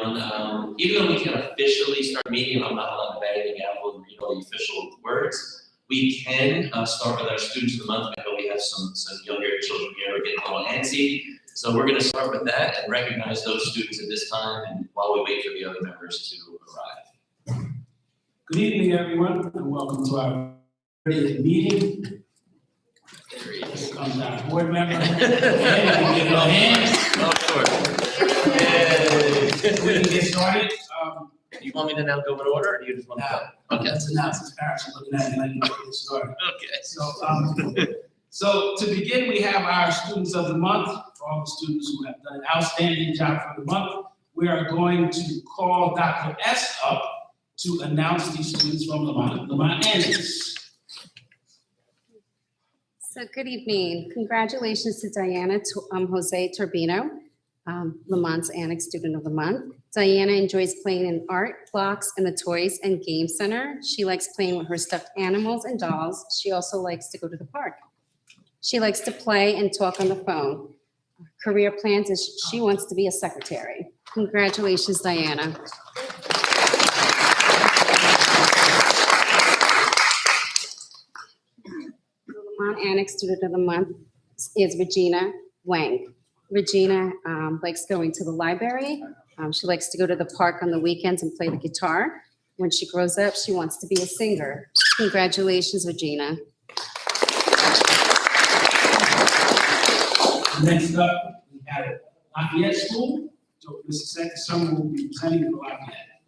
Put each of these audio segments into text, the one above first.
Even though we can't officially start meeting, I'm not allowed to bang the gavel and read all the official words. We can start with our students of the month. I know we have some younger children here who are getting a little antsy. So we're going to start with that and recognize those students at this time, and while we wait for the other members to arrive. Good evening, everyone, and welcome to our 30th meeting. Here comes our board member. Give no hands. Oh, sure. We can get started. Do you want me to now go in order, or do you just want to? Okay. That's announcements. Parents are looking at me like you want to get started. Okay. So to begin, we have our students of the month. For all the students who have done an outstanding job for the month, we are going to call Dr. S up to announce these students from Lamont Annex. So good evening. Congratulations to Diana Jose Turbino, Lamont's Annex Student of the Month. Diana enjoys playing in art, blocks, and the Toys and Game Center. She likes playing with her stuffed animals and dolls. She also likes to go to the park. She likes to play and talk on the phone. Career plans is she wants to be a secretary. Congratulations, Diana. Lamont Annex Student of the Month is Regina Wang. Regina likes going to the library. She likes to go to the park on the weekends and play the guitar. When she grows up, she wants to be a singer. Congratulations, Regina. Next up, we have Lafayette School. So Mrs. Summer will be presenting for Lafayette.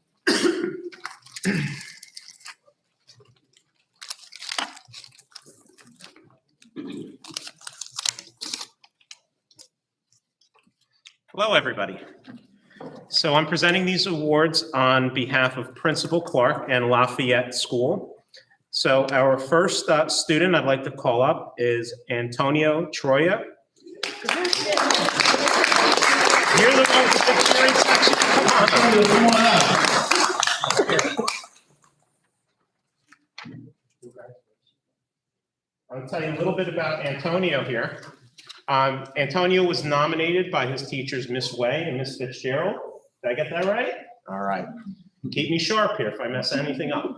Hello, everybody. So I'm presenting these awards on behalf of Principal Clark and Lafayette School. So our first student I'd like to call up is Antonio Troya. You're the one with the cheering section. Come on. I'll tell you a little bit about Antonio here. Antonio was nominated by his teachers, Miss Way and Miss Fitzgerald. Did I get that right? All right. Keep me sharp here if I mess anything up.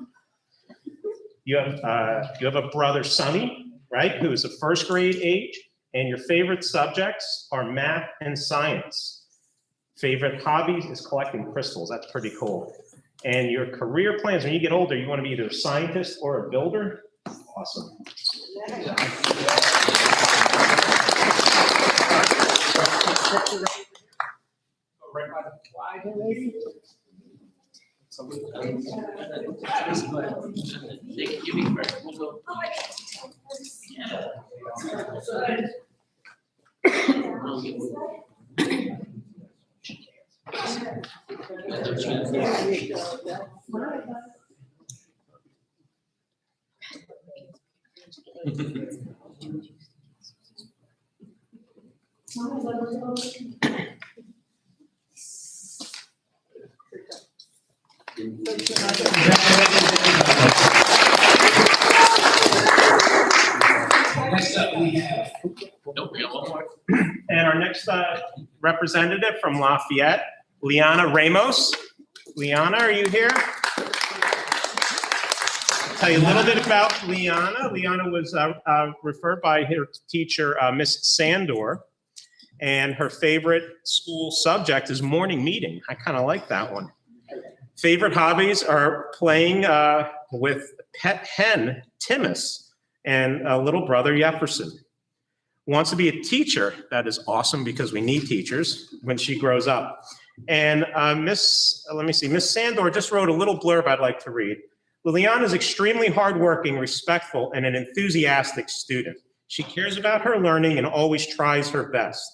You have a brother, Sonny, right, who is a first grade age, and your favorite subjects are math and science. Favorite hobbies is collecting crystals. That's pretty cool. And your career plans, when you get older, you want to be either a scientist or a builder? Awesome. Right by the flag here, maybe? Give me first. We'll go. Next up, we have. Nope, we got one more. And our next representative from Lafayette, Liana Ramos. Liana, are you here? I'll tell you a little bit about Liana. Liana was referred by her teacher, Miss Sandor, and her favorite school subject is morning meeting. I kind of like that one. Favorite hobbies are playing with pet hen, Timus, and little brother, Jefferson. Wants to be a teacher. That is awesome because we need teachers when she grows up. And Miss Sandor just wrote a little blurb I'd like to read. Liliana is extremely hardworking, respectful, and an enthusiastic student. She cares about her learning and always tries her best.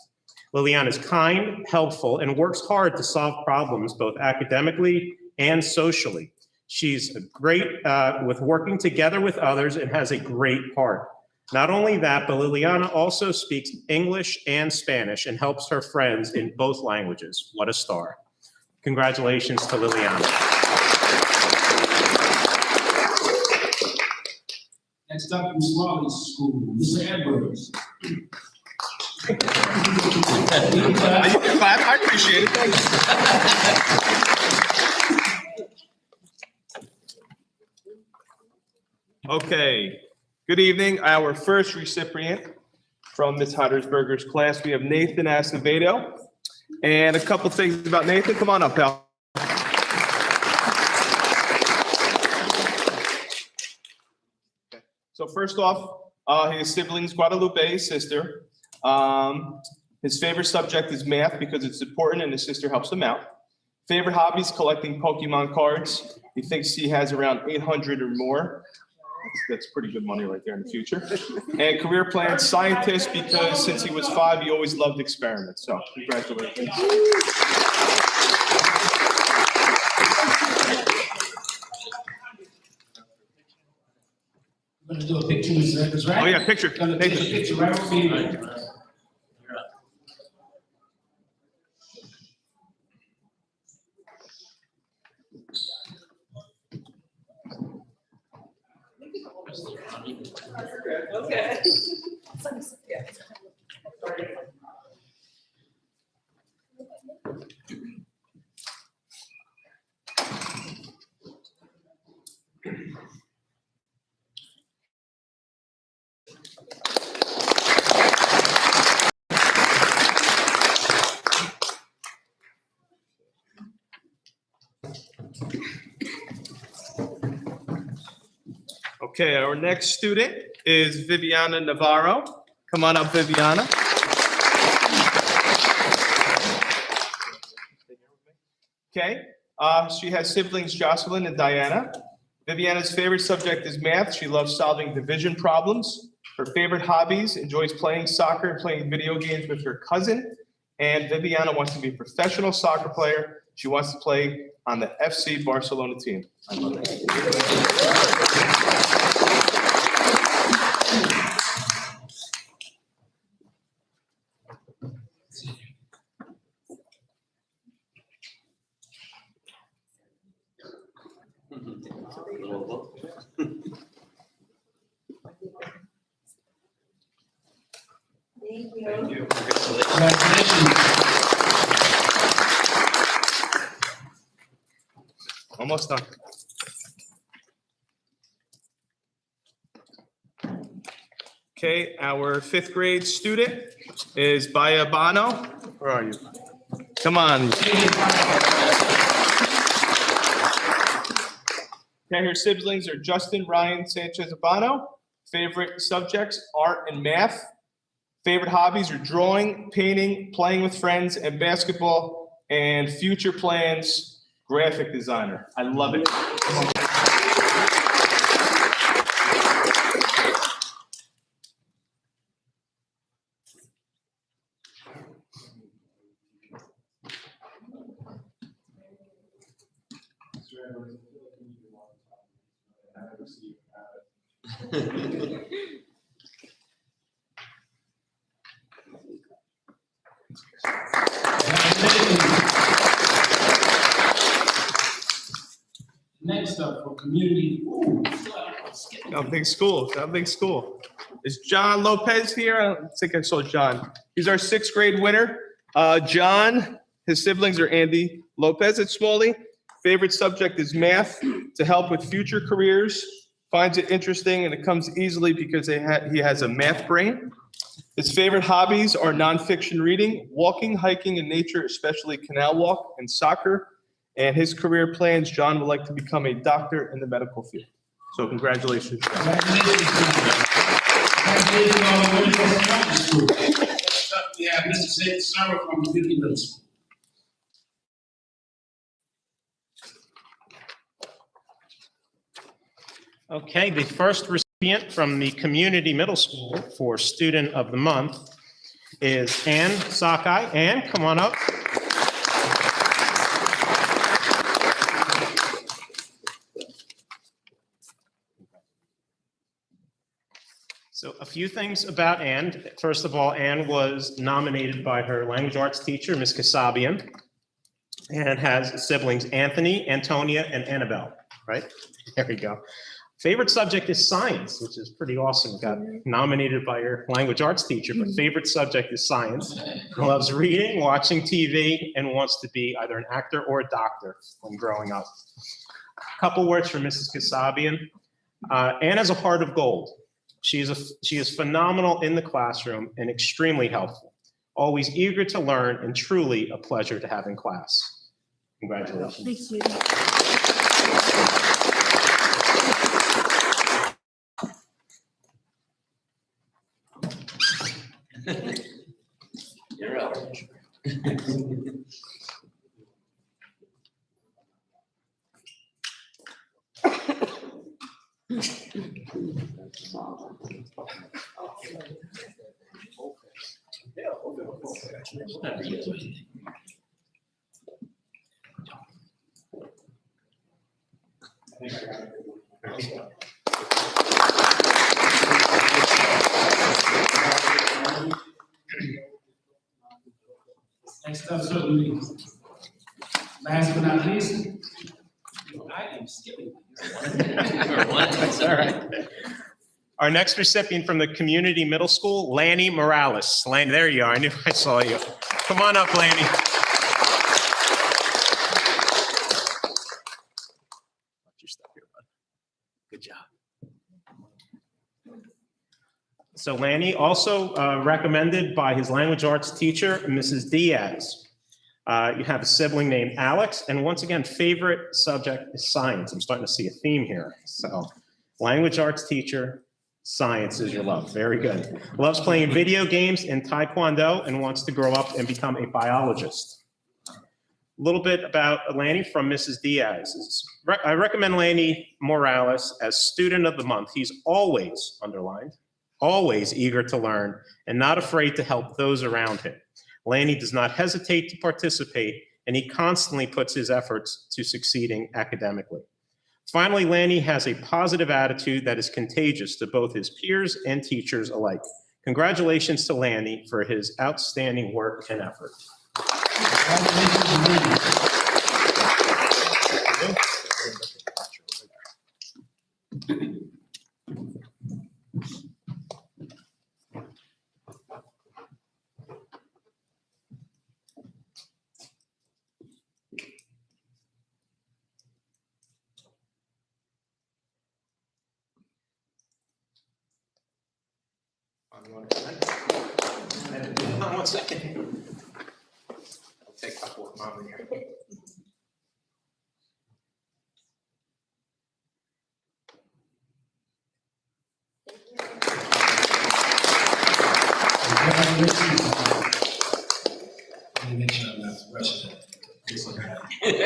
Liliana is kind, helpful, and works hard to solve problems both academically and socially. She's great with working together with others and has a great heart. Not only that, but Liliana also speaks English and Spanish and helps her friends in both languages. What a star. Congratulations to Liliana. Next up from Smalley School, Mr. Edwards. You can clap. I appreciate it. Thank you. Okay, good evening. Our first recipient from Ms. Hattersberger's class, we have Nathan Acevedo. And a couple things about Nathan. Come on up, pal. So first off, his siblings, Guadalupe, his sister. His favorite subject is math because it's important and his sister helps him out. Favorite hobbies, collecting Pokemon cards. He thinks he has around 800 or more. That's pretty good money right there in the future. And career plans, scientist, because since he was 5, he always loved experiments. So congratulations. We're gonna do a picture, Mr. Evans, right? Oh yeah, picture. Gonna take a Nathan. picture right over here. Okay. Okay, our next student is Viviana Navarro. Come on up, Viviana. Okay, she has siblings Jocelyn and Diana. Viviana's favorite subject is math. She loves solving division problems. Her favorite hobbies, enjoys playing soccer and playing video games with her cousin. And Viviana wants to be a professional soccer player. She wants to play on the FC Barcelona team. I love it. Thank you. Thank you. Congratulations. Almost done. Okay, our 5th grade student is Baya Bano. Where are you? Come on. Okay, her siblings are Justin, Ryan, Sanchez, Abano. Favorite subjects, art and math. Favorite hobbies are drawing, painting, playing with friends, and basketball. And future plans, graphic designer. I love it. Next up for community. Got big school. Got big school. Is John Lopez here? I don't think I saw John. He's our 6th grade winner. John, his siblings are Andy Lopez at Smalley. Favorite subject is math to help with future careers. Finds it interesting and it comes easily because he has a math brain. His favorite hobbies are nonfiction reading, walking, hiking in nature, especially canal walk, and soccer. And his career plans, John would like to become a doctor in the medical field. So congratulations. Congratulations. Congratulations on the winning from elementary school. Next up, we have Mr. Sid Summer from Community Middle School. Okay, the first recipient from the Community Middle School for Student of the Month is Ann Sakai. Ann, come on up. So a few things about Ann. First of all, Ann was nominated by her language arts teacher, Ms. Kasabian, and has siblings Anthony, Antonia, and Annabelle, right? There we go. Favorite subject is science, which is pretty awesome. Got nominated by your language arts teacher, but favorite subject is science. Loves reading, watching TV, and wants to be either an actor or a doctor when growing up. Couple words from Mrs. Kasabian. Anna's a heart of gold. She is phenomenal in the classroom and extremely helpful. Always eager to learn and truly a pleasure to have in class. Congratulations. You're up. Next up, certainly, last but not least, I am skipping. That's all right. Our next recipient from the community middle school, Lanny Morales. Lanny, there you are. I knew I saw you. Come on up, Lanny. Watch your step here, bud. Good job. So Lanny, also recommended by his language arts teacher, Mrs. Diaz. You have a sibling named Alex, and once again, favorite subject is science. I'm starting to see a theme here. So language arts teacher, science is your love. Very good. Loves playing video games and Taekwondo and wants to grow up and become a biologist. A little bit about Lanny from Mrs. Diaz. I recommend Lanny Morales as student of the month. He's always, underlined, always eager to learn and not afraid to help those around him. Lanny does not hesitate to participate, and he constantly puts his efforts to succeeding academically. Finally, Lanny has a positive attitude that is contagious to both his peers and teachers alike. Congratulations to Lanny for his outstanding work and effort. One second. I'll take a couple of mom here.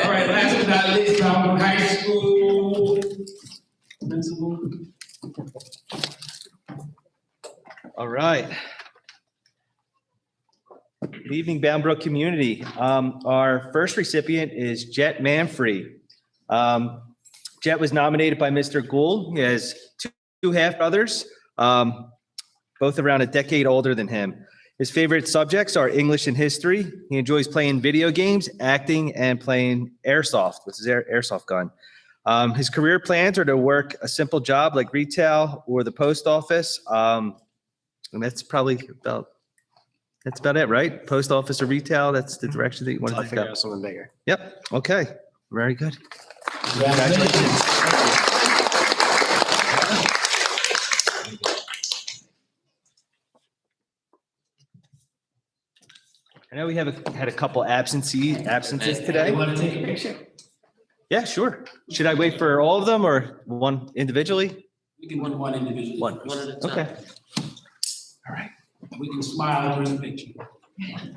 All right, last but not least, Falmouth High School principal. All right. Good evening, Bound Brook community. Our first recipient is Jet Manfrey. Jet was nominated by Mr. Gould. He has two half-brothers, both around a decade older than him. His favorite subjects are English and history. He enjoys playing video games, acting, and playing airsoft with his airsoft gun. His career plans are to work a simple job like retail or the post office. And that's probably about it, right? Post office or retail, that's the direction that you want to Figure go. out something bigger. Yep, okay, very good. I know we had a couple absences today. You want to take a picture? Yeah, sure. Should I wait for all of them or one individually? We can do one individually. One. One at a time. Okay. All right. We can smile during the picture.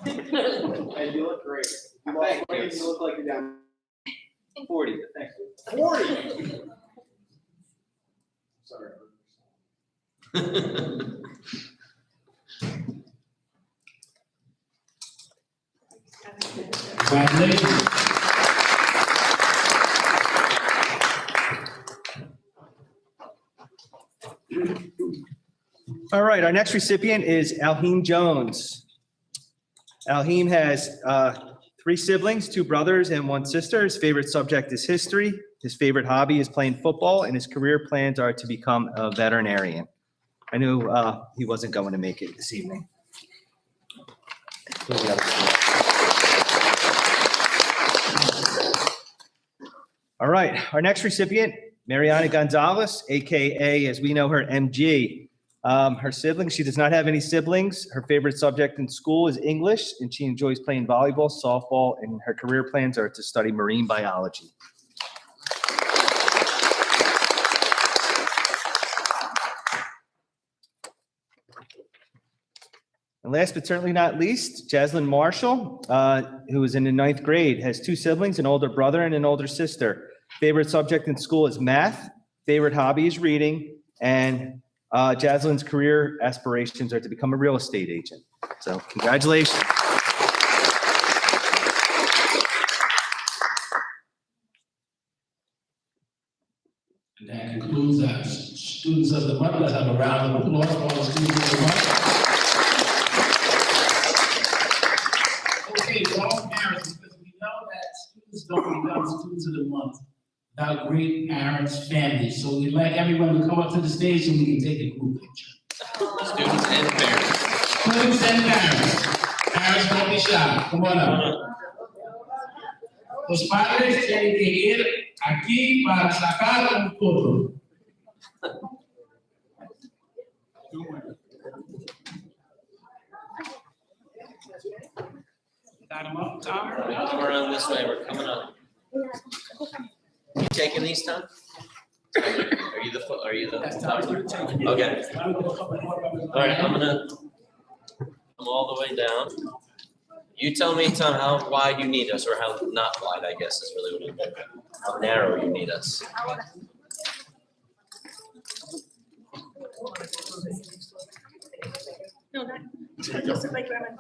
Hey, you look great. You look great. You look like you're down 40. Thank you. 40. Sorry. Congratulations. All right, our next recipient is Alheem Jones. Alheem has 3 siblings, 2 brothers and 1 sister. His favorite subject is history. His favorite hobby is playing football, and his career plans are to become a veterinarian. I knew he wasn't going to make it this evening. All right, our next recipient, Mariana Gonzalez, AKA, as we know her, MG. Her siblings, she does not have any siblings. Her favorite subject in school is English, and she enjoys playing volleyball, softball, and her career plans are to study marine biology. And last but certainly not least, Jaslyn Marshall, who is in the 9th grade, has 2 siblings, an older brother and an older sister. Favorite subject in school is math. Favorite hobby is reading. And Jaslyn's career aspirations are to become a real estate agent. So congratulations. And that concludes our students of the month. Let's have a round of applause for all the students of the month. Okay, to all parents, because we know that students don't become students of the month without great parents, families. So we'd like everyone to come up to the stage and we can take a group picture. Students and parents. Students and parents. Parents, don't be shy. Come on up. Los padres tienen que ir aquí para sacar un foto. Got them up, Tom? Come around this way, we're coming up. You taking these, Tom? Are you the That's Tom. Okay. All right, I'm gonna come all the way down. You tell me, Tom, how wide you need us, or how not wide, I guess, is really what it is. How narrow you need us. No, that doesn't like that.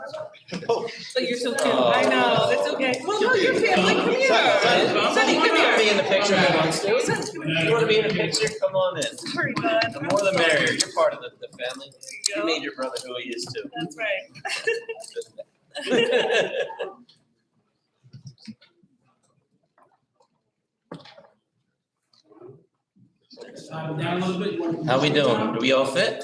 But you're so cute. I know, that's okay. Well, no, your family, come here. Sonny, You come want to be here. in the picture if you want to. You want to be in the picture? Come on in. Very good. The more the merrier. You're part of the family. you You go. made your brother who he is too. That's right. Slide them down a little bit. How we doing? Do we all fit?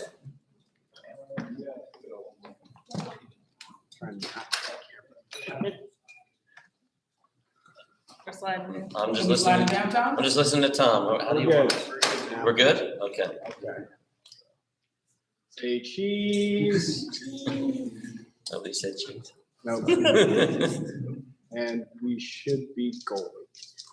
We're sliding. I'm just Can you slide listening. it down, Tom? I'm just listening to Tom. How do you want? We're good? Okay. Say cheese. Nobody said cheese. No. And we should be golden.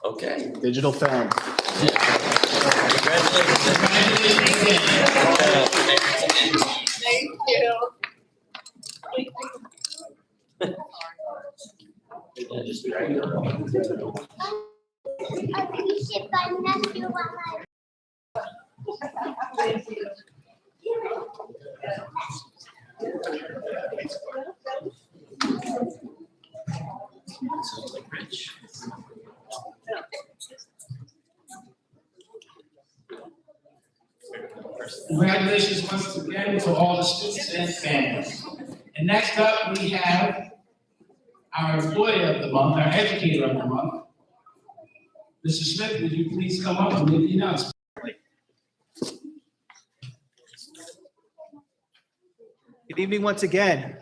Okay. Digital film. Congratulations. Thank you. Yeah, just drag it around. Sounds like Rich. Congratulations once again to all the students and families. And next up, we have our employee of the month, our educator of the month. Mr. Smith, would you please come up and make the announcement? Good evening once again.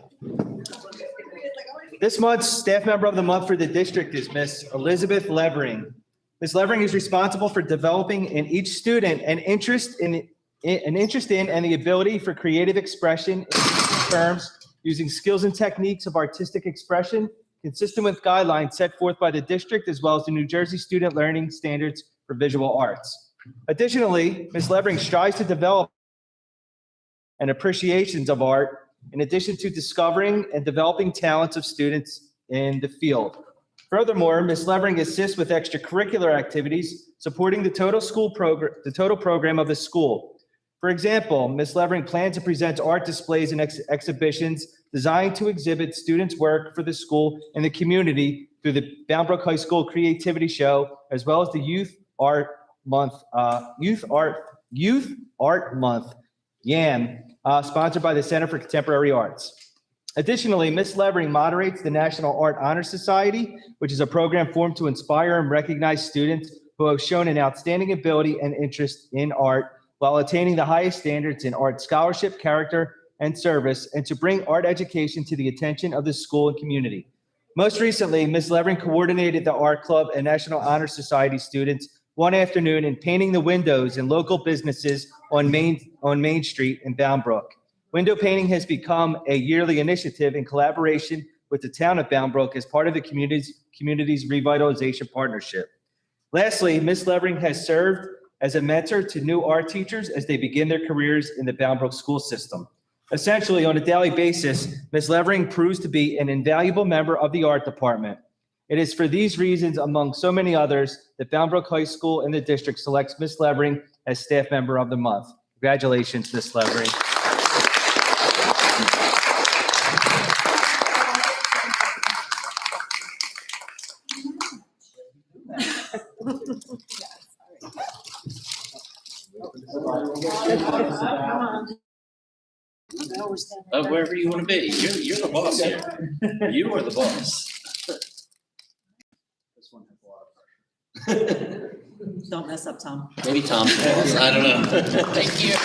This month's staff member of the month for the district is Miss Elizabeth Levering. Ms. Levering is responsible for developing in each student an interest in and the ability for creative expression in terms using skills and techniques of artistic expression consistent with guidelines set forth by the district as well as the New Jersey Student Learning Standards for Visual Arts. Additionally, Ms. Levering strives to develop and appreciations of art in addition to discovering and developing talents of students in the field. Furthermore, Ms. Levering assists with extracurricular activities supporting the total program of the school. For example, Ms. Levering plans to present art displays and exhibitions designed to exhibit students' work for the school and the community through the Bound Brook High School Creativity Show, as well as the Youth Art Month, YAM, sponsored by the Center for Contemporary Arts. Additionally, Ms. Levering moderates the National Art Honor Society, which is a program formed to inspire and recognize students who have shown an outstanding ability and interest in art while attaining the highest standards in art scholarship, character, and service, and to bring art education to the attention of the school and community. Most recently, Ms. Levering coordinated the Art Club and National Honor Society students one afternoon in painting the windows in local businesses on Main Street in Bound Brook. Window painting has become a yearly initiative in collaboration with the town of Bound Brook as part of the community's revitalization partnership. Lastly, Ms. Levering has served as a mentor to new art teachers as they begin their careers in the Bound Brook school system. Essentially, on a daily basis, Ms. Levering proves to be an invaluable member of the art department. It is for these reasons, among so many others, that Bound Brook High School and the district selects Ms. Levering as Staff Member of the Month. Congratulations, Ms. Levering. Wherever you want to be. You're the boss here. You are the boss. Don't mess up, Tom. Maybe Tom's the boss. I don't know. Thank you.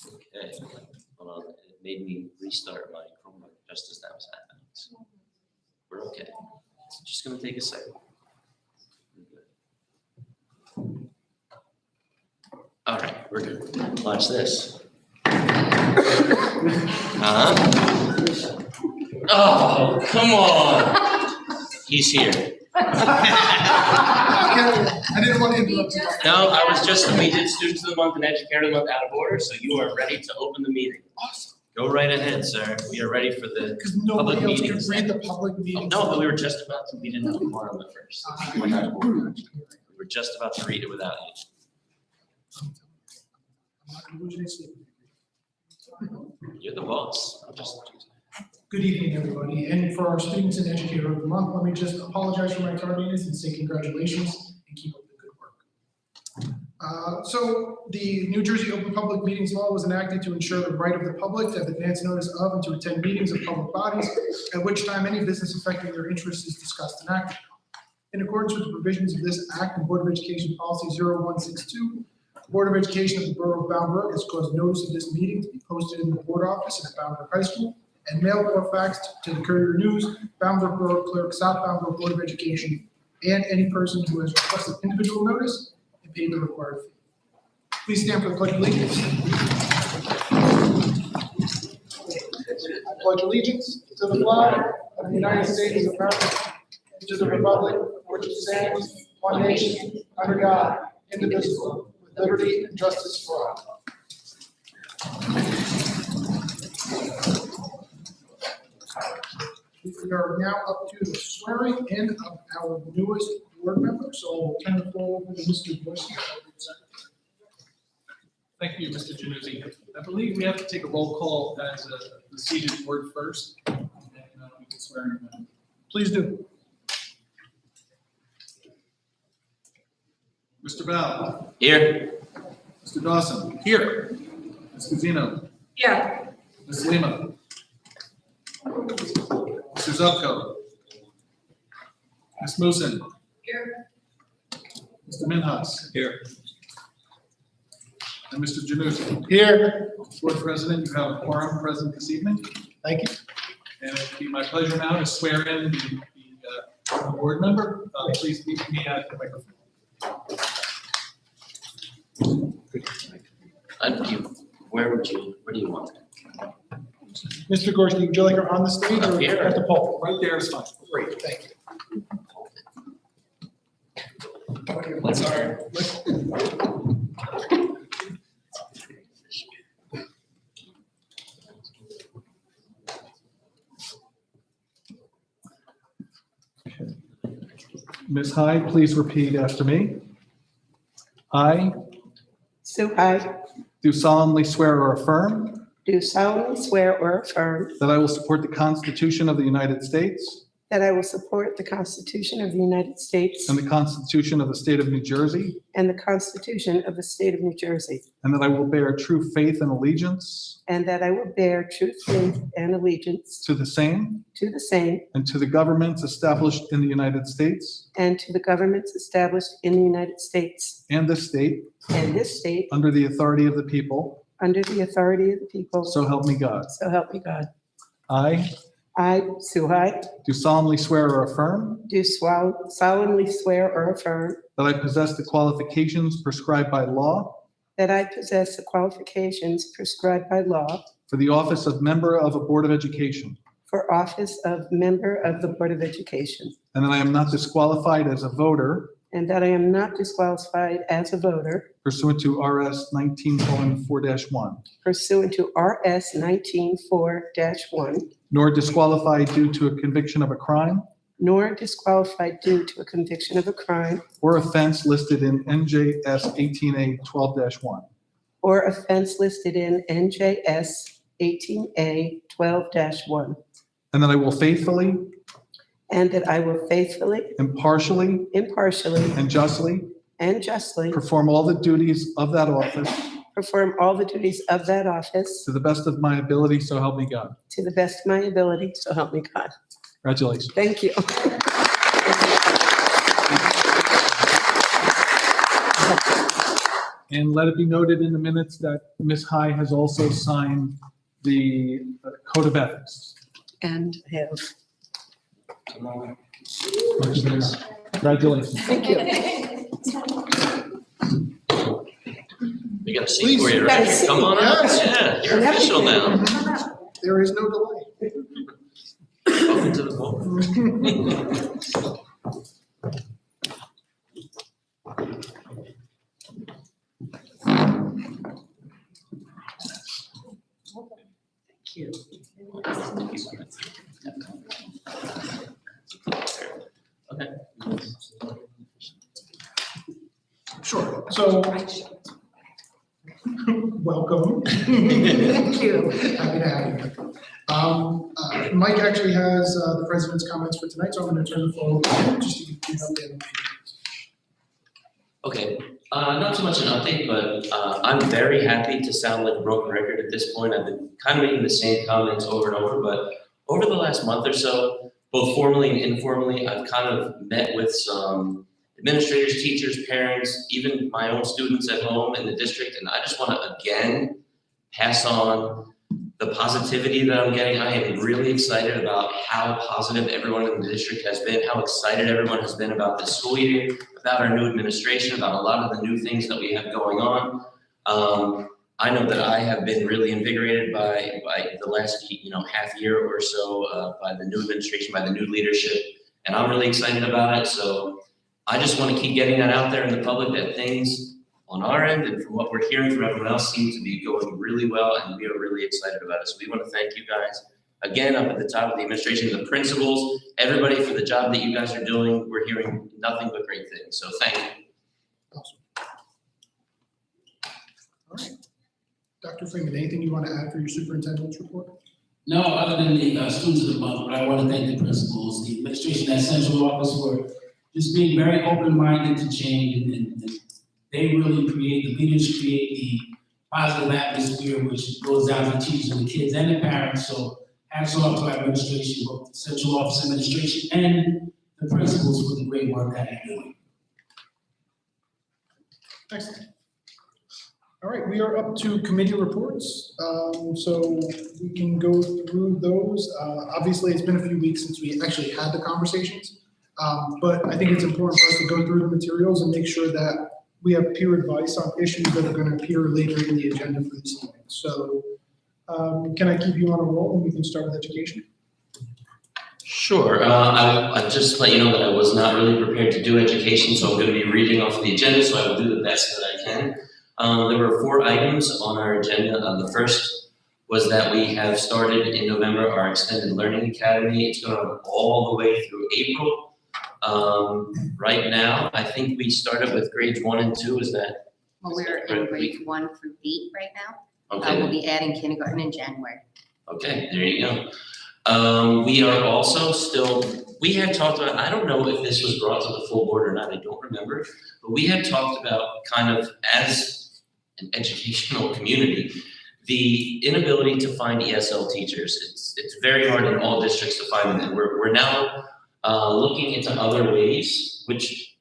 Okay, hold on. It made me restart my Chromebook just as that was happening. So we're okay. It's just gonna take a second. All right, we're good. Watch this. Oh, come on. He's here. I didn't want to interrupt you. No, I was just, we did Students of the Month and Educator of the Month out of order, so you are ready to open the meeting. Awesome. Go right ahead, sir. We are ready for the, Because nobody Public else could meetings. read the public oh, meeting. no, but we were just about to, we didn't have a quorum at first. We're not at order. We were just about to read it without you. I'm not gonna lose any sleep. You're the boss. I'm just. Good evening, everybody. And for our Students and Educator of the Month, let me just apologize for my tardiness and say congratulations and keep up the good work. So the New Jersey Open Public Meetings Law was enacted to ensure the right of the public to have advance notice of and to attend meetings of public bodies, at which time any business affecting their interests is discussed and acted on. In accordance with the provisions of this Act and Board of Education Policy 0162, the Board of Education of the Borough of Bound Brook has caused notice of this meeting to be posted in the board office at Bound Brook High School and mailed or faxed to the Courier News, Bound Brook Borough Clerk, South Bound Brook Board of Education, and any person who has requested individual notice and paid the required fee. Please stand for the Pledge of Allegiance. I pledge allegiance to the flag of the United States of America, and to the republic for which it stands, one nation, under God, indivisible, with liberty and justice for all. We are now up to the swearing in of our newest board member, so I'll turn the floor over to Mr. Bush. Thank you, Mr. Januzzi. I believe we have to take a roll call as the seated board first, and then we can swear in. Please do. Mr. Bell, Here. Mr. Dawson. Here. Ms. Guzino, Yeah. Ms. Lima. Mr. Zupko. Ms. Musin. Here. Mr. Minhas. Here. And Mr. Januzzi. Here. Board President, you have a quorum present this evening. Thank you. And it'd be my pleasure now to swear in the board member. Please meet me at the microphone. Where do you want it? Mr. Gorski, would you like her on the stage Up or here. at the pulpit? Right there is fine. Great, thank you. Let's Ms. Hyde, please repeat after me. I Sue Hyde, do solemnly swear or affirm do solemnly swear or affirm that I will support the Constitution of the United States that I will support the Constitution of the United States and the Constitution of the State of New Jersey, and the Constitution of the State of New Jersey, and that I will bear true faith and allegiance and that I will bear true faith and allegiance to the same to the same and to the governments established in the United States and to the governments established in the United States and this state and this state under the authority of the people, under the authority of the people. so help me God. So help me God. I I, Sue Hyde, do solemnly swear or affirm do solemnly swear or affirm that I possess the qualifications prescribed by law that I possess the qualifications prescribed by law for the office of member of a Board of Education, for office of member of the Board of Education, and that I am not disqualified as a voter and that I am not disqualified as a voter pursuant to RS 19:4-1, pursuant to RS 19-4-1, nor disqualified due to a conviction of a crime nor disqualified due to a conviction of a crime or offense listed in NJS 18A 12-1, or offense listed in NJS 18A 12-1, and that I will faithfully, and that I will faithfully, impartially, impartially, and justly and justly perform all the duties of that office perform all the duties of that office to the best of my ability, so help me God. to the best of my ability, so help me God. Congratulations. Thank you. And let it be noted in the minutes that Ms. High has also signed the Code of Ethics. And have, Congratulations. thank you. We got a seat for you, right? Please. Come on up. Yes. Yeah, you're official now. There is no delay. Welcome to the board. Thank you. Okay. Sure, so. Welcome. Thank you. Happy to have you. Mike actually has the president's comments for tonight, so I'm going to turn the floor over to him just to give you an update on the meeting. Okay, not too much an update, but I'm very happy to sound like a broken record at this point. I've been kind of making the same comments over and over, but over the last month or so, both formally and informally, I've kind of met with some administrators, teachers, parents, even my own students at home in the district, and I just want to again pass on the positivity that I'm getting. I am really excited about how positive everyone in the district has been, how excited everyone has been about this school year, about our new administration, about a lot of the new things that we have going on. I know that I have been really invigorated by the last half year or so by the new administration, by the new leadership, and I'm really excited about it. So I just want to keep getting that out there in the public that things on our end and from what we're hearing from everyone else seem to be going really well, and we are really excited about it. So we want to thank you guys again up at the top of the administration, the principals, everybody for the job that you guys are doing. We're hearing nothing but great things. So thank you. Awesome. All right. Dr. Freeman, anything you want to add for your superintendent's report? No, other than the students of the month, but I want to thank the principals, the administration at central office for just being very open-minded to change, and they really create, the leaders create the positive atmosphere which goes down to the teachers and the kids and the parents. So hats off to our administration, both the central office administration and the principals for the great work that they're doing. Excellent. All right, we are up to committee reports. So we can go through those. Obviously, it's been a few weeks since we actually had the conversations. But I think it's important for us to go through the materials and make sure that we have peer advice on issues that are going to appear later in the agenda for this evening. So can I keep you on a roll and we can start with education? Sure. I just let you know that I was not really prepared to do education, so I'm going to be reading off the agenda, so I will do the best that I can. There were 4 items on our agenda. The first was that we have started in November our Extended Learning Academy. It's going on all the way through April. Right now, I think we started with grades 1 and 2. Is that? Well, we're in grades 1 through 8 right now. Okay. We'll be adding kindergarten in January. Okay, there you go. We are also still, we had talked about, I don't know if this was brought to the full board or not, I don't remember, but we had talked about kind of as an educational community, the inability to find ESL teachers. It's very hard in all districts to find them, and we're now looking into other ways, which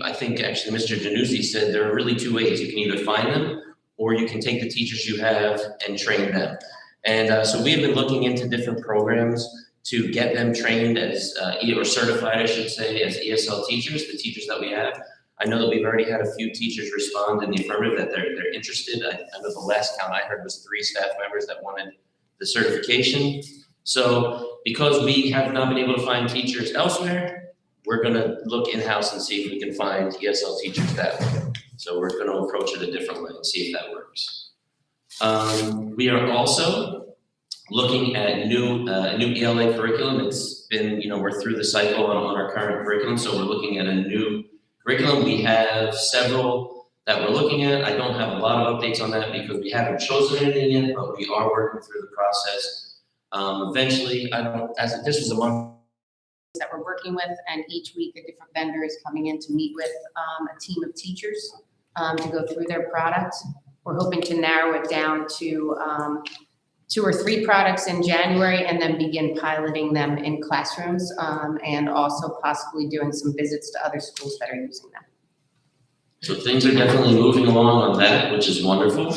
I think actually Mr. Januzzi said there are really two ways. You can either find them or you can take the teachers you have and train them. And so we have been looking into different programs to get them trained as, or certified, I should say, as ESL teachers, the teachers that we have. I know that we've already had a few teachers respond in the affirmative that they're interested. I know the last count I heard was 3 staff members that wanted the certification. So because we have not been able to find teachers elsewhere, we're gonna look in-house and see if we can find ESL teachers that way. So we're gonna approach it a different way and see if that works. We are also looking at new ELA curriculum. It's been, we're through the cycle on our current curriculum, so we're looking at a new curriculum. We have several that we're looking at. I don't have a lot of updates on that because we haven't chosen anything yet, but we are working through the process. Eventually, this was a month. That we're working with, and each week a different vendor is coming in to meet with a team of teachers to go through their product. We're hoping to narrow it down to 2 or 3 products in January and then begin piloting them in classrooms and also possibly doing some visits to other schools that are using them. So things are definitely moving along on that, which is wonderful.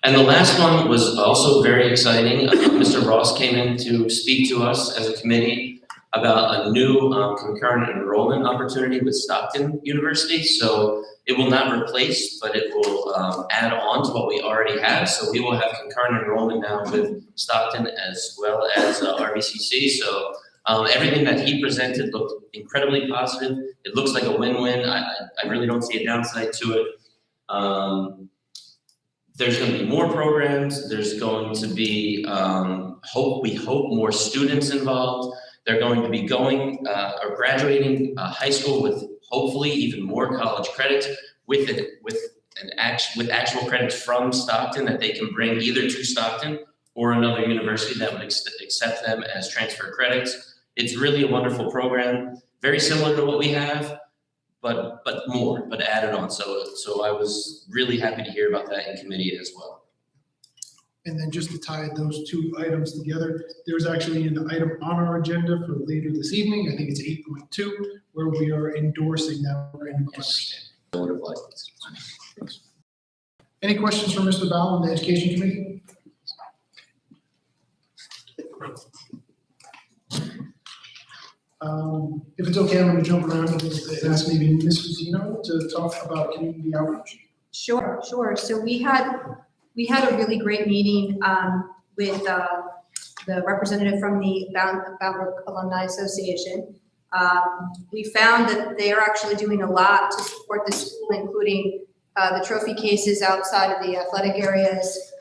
And the last one was also very exciting. Mr. Ross came in to speak to us as a committee about a new concurrent enrollment opportunity with Stockton University. So it will not replace, but it will add on to what we already have. So we will have concurrent enrollment now with Stockton as well as RVCC. So everything that he presented looked incredibly positive. It looks like a win-win. I really don't see a downside to it. There's going to be more programs. There's going to be, we hope more students involved. They're going to be going or graduating high school with hopefully even more college credits with actual credits from Stockton that they can bring either to Stockton or another university that would accept them as transfer credits. It's really a wonderful program, very similar to what we have, but added on. So I was really happy to hear about that in committee as well. And then just to tie those 2 items together, there's actually an item on our agenda for later this evening. I think it's 8.2, where we are endorsing that. I would have liked it. Any questions for Mr. Bowell on the Education Committee? If it's okay, I'm going to jump around and ask maybe Ms. Fusino to talk about community outreach. Sure. So we had a really great meeting with the representative from the Bound Brook Alumni Association. We found that they are actually doing a lot to support the school, including the trophy cases outside of the athletic areas.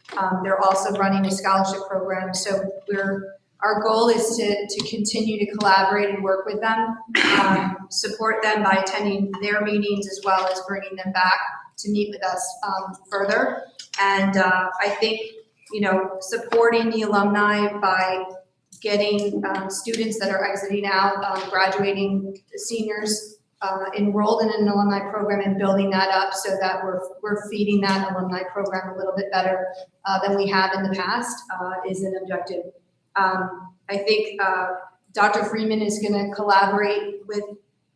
They're also running a scholarship program. So our goal is to continue to collaborate and work with them, support them by attending their meetings as well as bringing them back to meet with us further. And I think, supporting the alumni by getting students that are exiting out, graduating seniors enrolled in an alumni program and building that up so that we're feeding that alumni program a little bit better than we have in the past is an objective. I think Dr. Freeman is going to collaborate with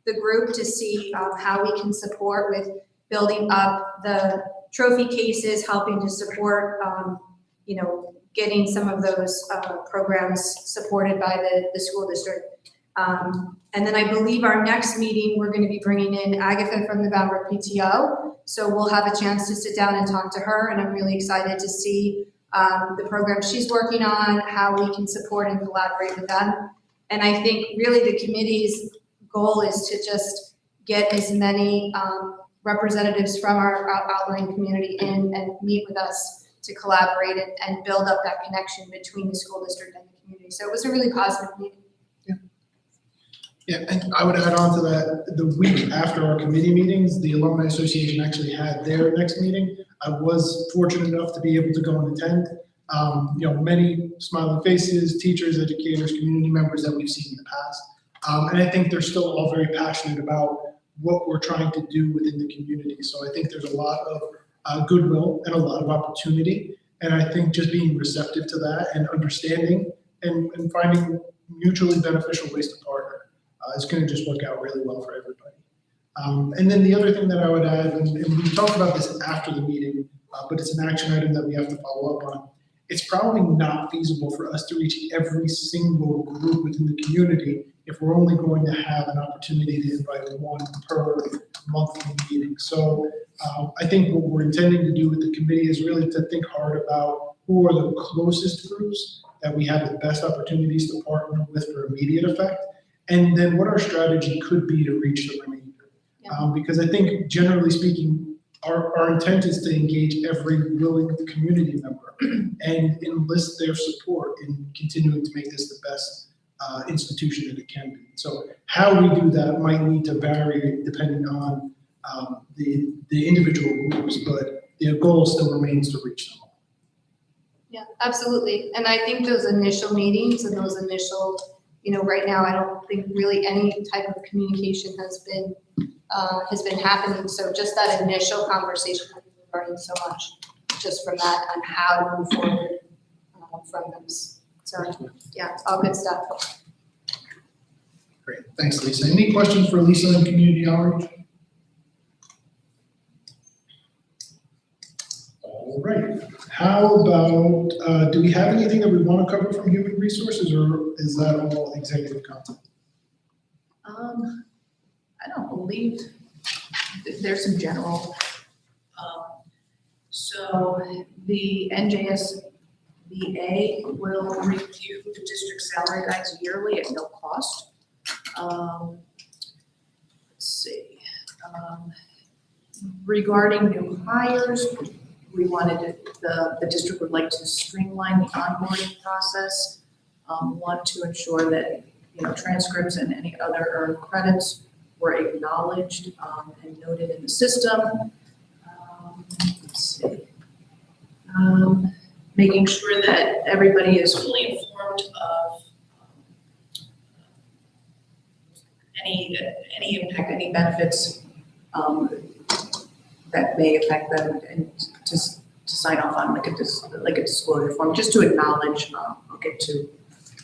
the group to see how we can support with building up the trophy cases, helping to support, getting some of those programs supported by the school district. And then I believe our next meeting, we're going to be bringing in Agatha from the Bound Brook PTO. So we'll have a chance to sit down and talk to her, and I'm really excited to see the program she's working on, how we can support and collaborate with them. And I think really the committee's goal is to just get as many representatives from our outlying community in and meet with us to collaborate and build up that connection between the school district and the community. So it was a really positive meeting. Yeah, and I would add on to that, the week after our committee meetings, the Alumni Association actually had their next meeting. I was fortunate enough to be able to go and attend. Many smiling faces, teachers, educators, community members that we've seen in the past. And I think they're still all very passionate about what we're trying to do within the community. So I think there's a lot of goodwill and a lot of opportunity. And I think just being receptive to that and understanding and finding mutually beneficial ways to partner is going to just work out really well for everybody. And then the other thing that I would add, and we talked about this after the meeting, but it's an action item that we have to follow up on. It's probably not feasible for us to reach every single group within the community if we're only going to have an opportunity to invite one per monthly meeting. So I think what we're intending to do with the committee is really to think hard about who are the closest groups that we have the best opportunities to partner with for immediate effect, and then what our strategy could be to reach the remainder. Because I think generally speaking, our intent is to engage every willing community member and enlist their support in continuing to make this the best institution that it can be. So how we do that might need to vary depending on the individual groups, but the goal still remains to reach them all. Yeah, absolutely. And I think those initial meetings and those initial, right now, I don't think really any type of communication has been happening. So just that initial conversation, we're learning so much just from that on how to move forward from those. So yeah, all good stuff. Great, thanks, Lisa. Any questions for Lisa in community outreach? All right, how about, do we have anything that we want to cover from human resources, or is that all executive content? I don't believe there's some general. So the NJSBA will review the district salary guides yearly at no cost. Let's see. Regarding new hires, we wanted the district would like to streamline the onboarding process. Want to ensure that transcripts and any other earned credits were acknowledged and noted in the system. Let's see. Making sure that everybody is fully informed of any impact, any benefits that may affect them, and to sign off on like a disclosure form, just to acknowledge. I'll get to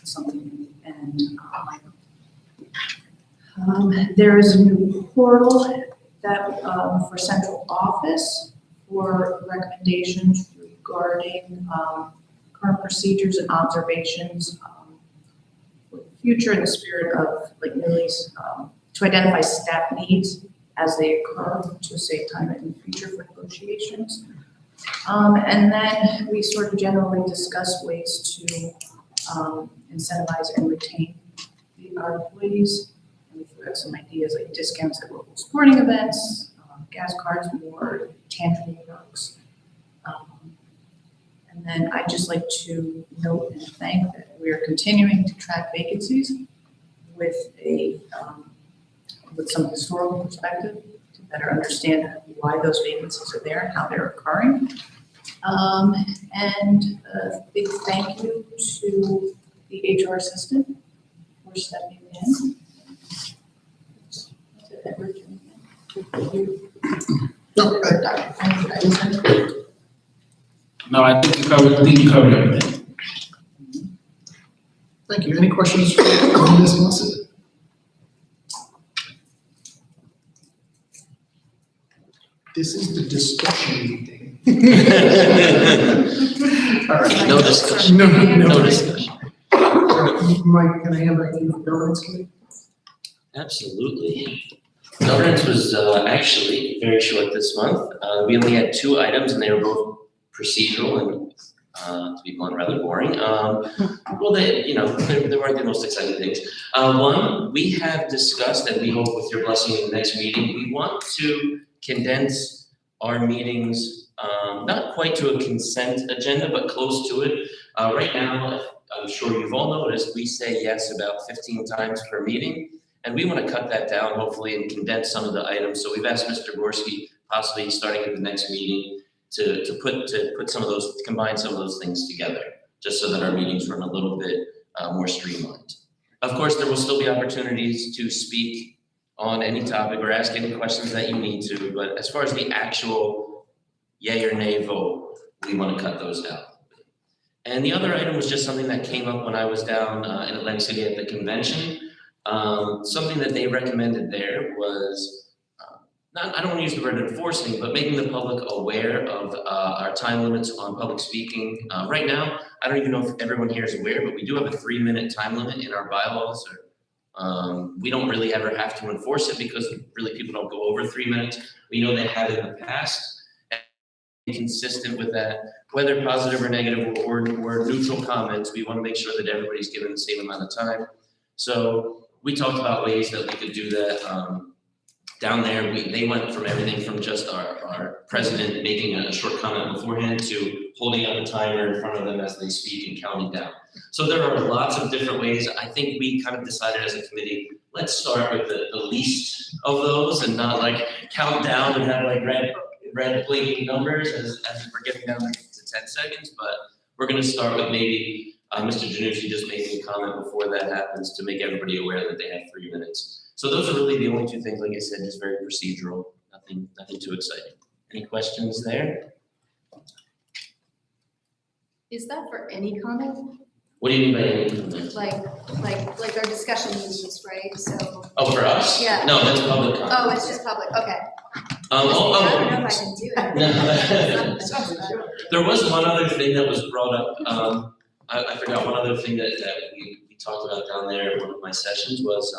something. And there is a new portal that for central office for recommendations regarding current procedures and observations for the future, in the spirit of like Millie's, to identify staff needs as they occur to save time in the future for negotiations. And then we sort of generally discuss ways to incentivize and retain our employees. And we've got some ideas like discounts at local sporting events, gas cards, more tangible perks. And then I'd just like to note and thank that we are continuing to track vacancies with with some historical perspective to better understand why those vacancies are there and how they're occurring. And a big thank you to the HR assistant for stepping in. No, I think you covered everything. Thank you. Any questions on this, Melissa? This is the discussion meeting. All right. No discussion. No discussion. Mike, can I hand back to you for governance committee? Absolutely. Governance was actually very short this month. We only had 2 items and they were both procedural and to be blunt, rather boring. Well, they weren't the most exciting things. One, we have discussed, and we hope with your blessing in the next meeting, we want to condense our meetings, not quite to a consent agenda, but close to it. Right now, I'm sure you've all noticed, we say yes about 15 times per meeting, and we want to cut that down, hopefully, and condense some of the items. So we've asked Mr. Gorski, possibly starting at the next meeting, to put some of those, combine some of those things together, just so that our meetings run a little bit more streamlined. Of course, there will still be opportunities to speak on any topic or ask any questions that you need to, but as far as the actual yay or nay vote, we want to cut those out. And the other item was just something that came up when I was down in Atlantic City at the convention. Something that they recommended there was, I don't want to use the word enforcing, but making the public aware of our time limits on public speaking. Right now, I don't even know if everyone here is aware, but we do have a 3-minute time limit in our bylaws. We don't really ever have to enforce it because really people don't go over 3 minutes. We know they have in the past. And be consistent with that, whether positive or negative or neutral comments, we want to make sure that everybody's given the same amount of time. So we talked about ways that we could do that. Down there, they went from everything from just our president making a short comment beforehand to holding up a timer in front of them as they speak and counting down. So there are lots of different ways. I think we kind of decided as a committee, let's start with the least of those and not like count down and have like red blinking numbers as we're getting down to 10 seconds. But we're going to start with maybe Mr. Janucci just making a comment before that happens to make everybody aware that they have 3 minutes. So those are really the only two things, like I said, just very procedural, nothing too exciting. Any questions there? Is that for any comment? What do you mean by any comment? Like our discussion meetings, right? So, Oh, for us? Yeah. No, that's public comment. oh, it's just public, okay. I Oh, don't know if I can do it. No. There was one other thing that was brought up, I forgot one other thing that we talked about down there in one of my sessions was,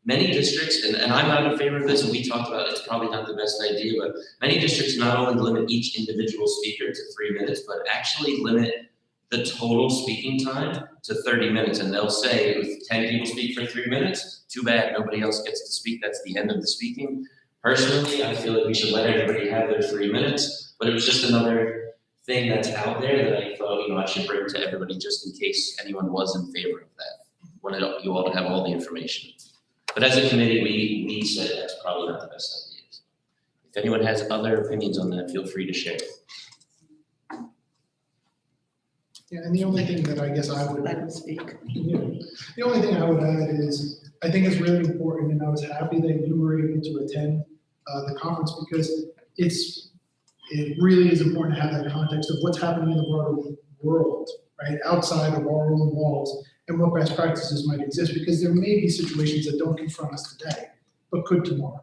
many districts, and I'm not in favor of this, and we talked about it's probably not the best idea, but many districts not only limit each individual speaker to 3 minutes, but actually limit the total speaking time to 30 minutes. And they'll say if 10 people speak for 3 minutes, too bad, nobody else gets to speak. That's the end of the speaking. Personally, I feel like we should let everybody have their 3 minutes, but it was just another thing that's out there that I thought, I should bring to everybody just in case anyone was in favor of that. Wanted you all to have all the information. But as a committee, we said that's probably not the best idea. If anyone has other opinions on that, feel free to share. Yeah, and the only thing that I guess I would. Let him speak. Yeah. The only thing I would add is, I think it's really important, and I was happy that you were able to attend the conference because it really is important to have that context of what's happening in the broader world, right, outside of our own walls, and what best practices might exist, because there may be situations that don't confront us today, but could tomorrow.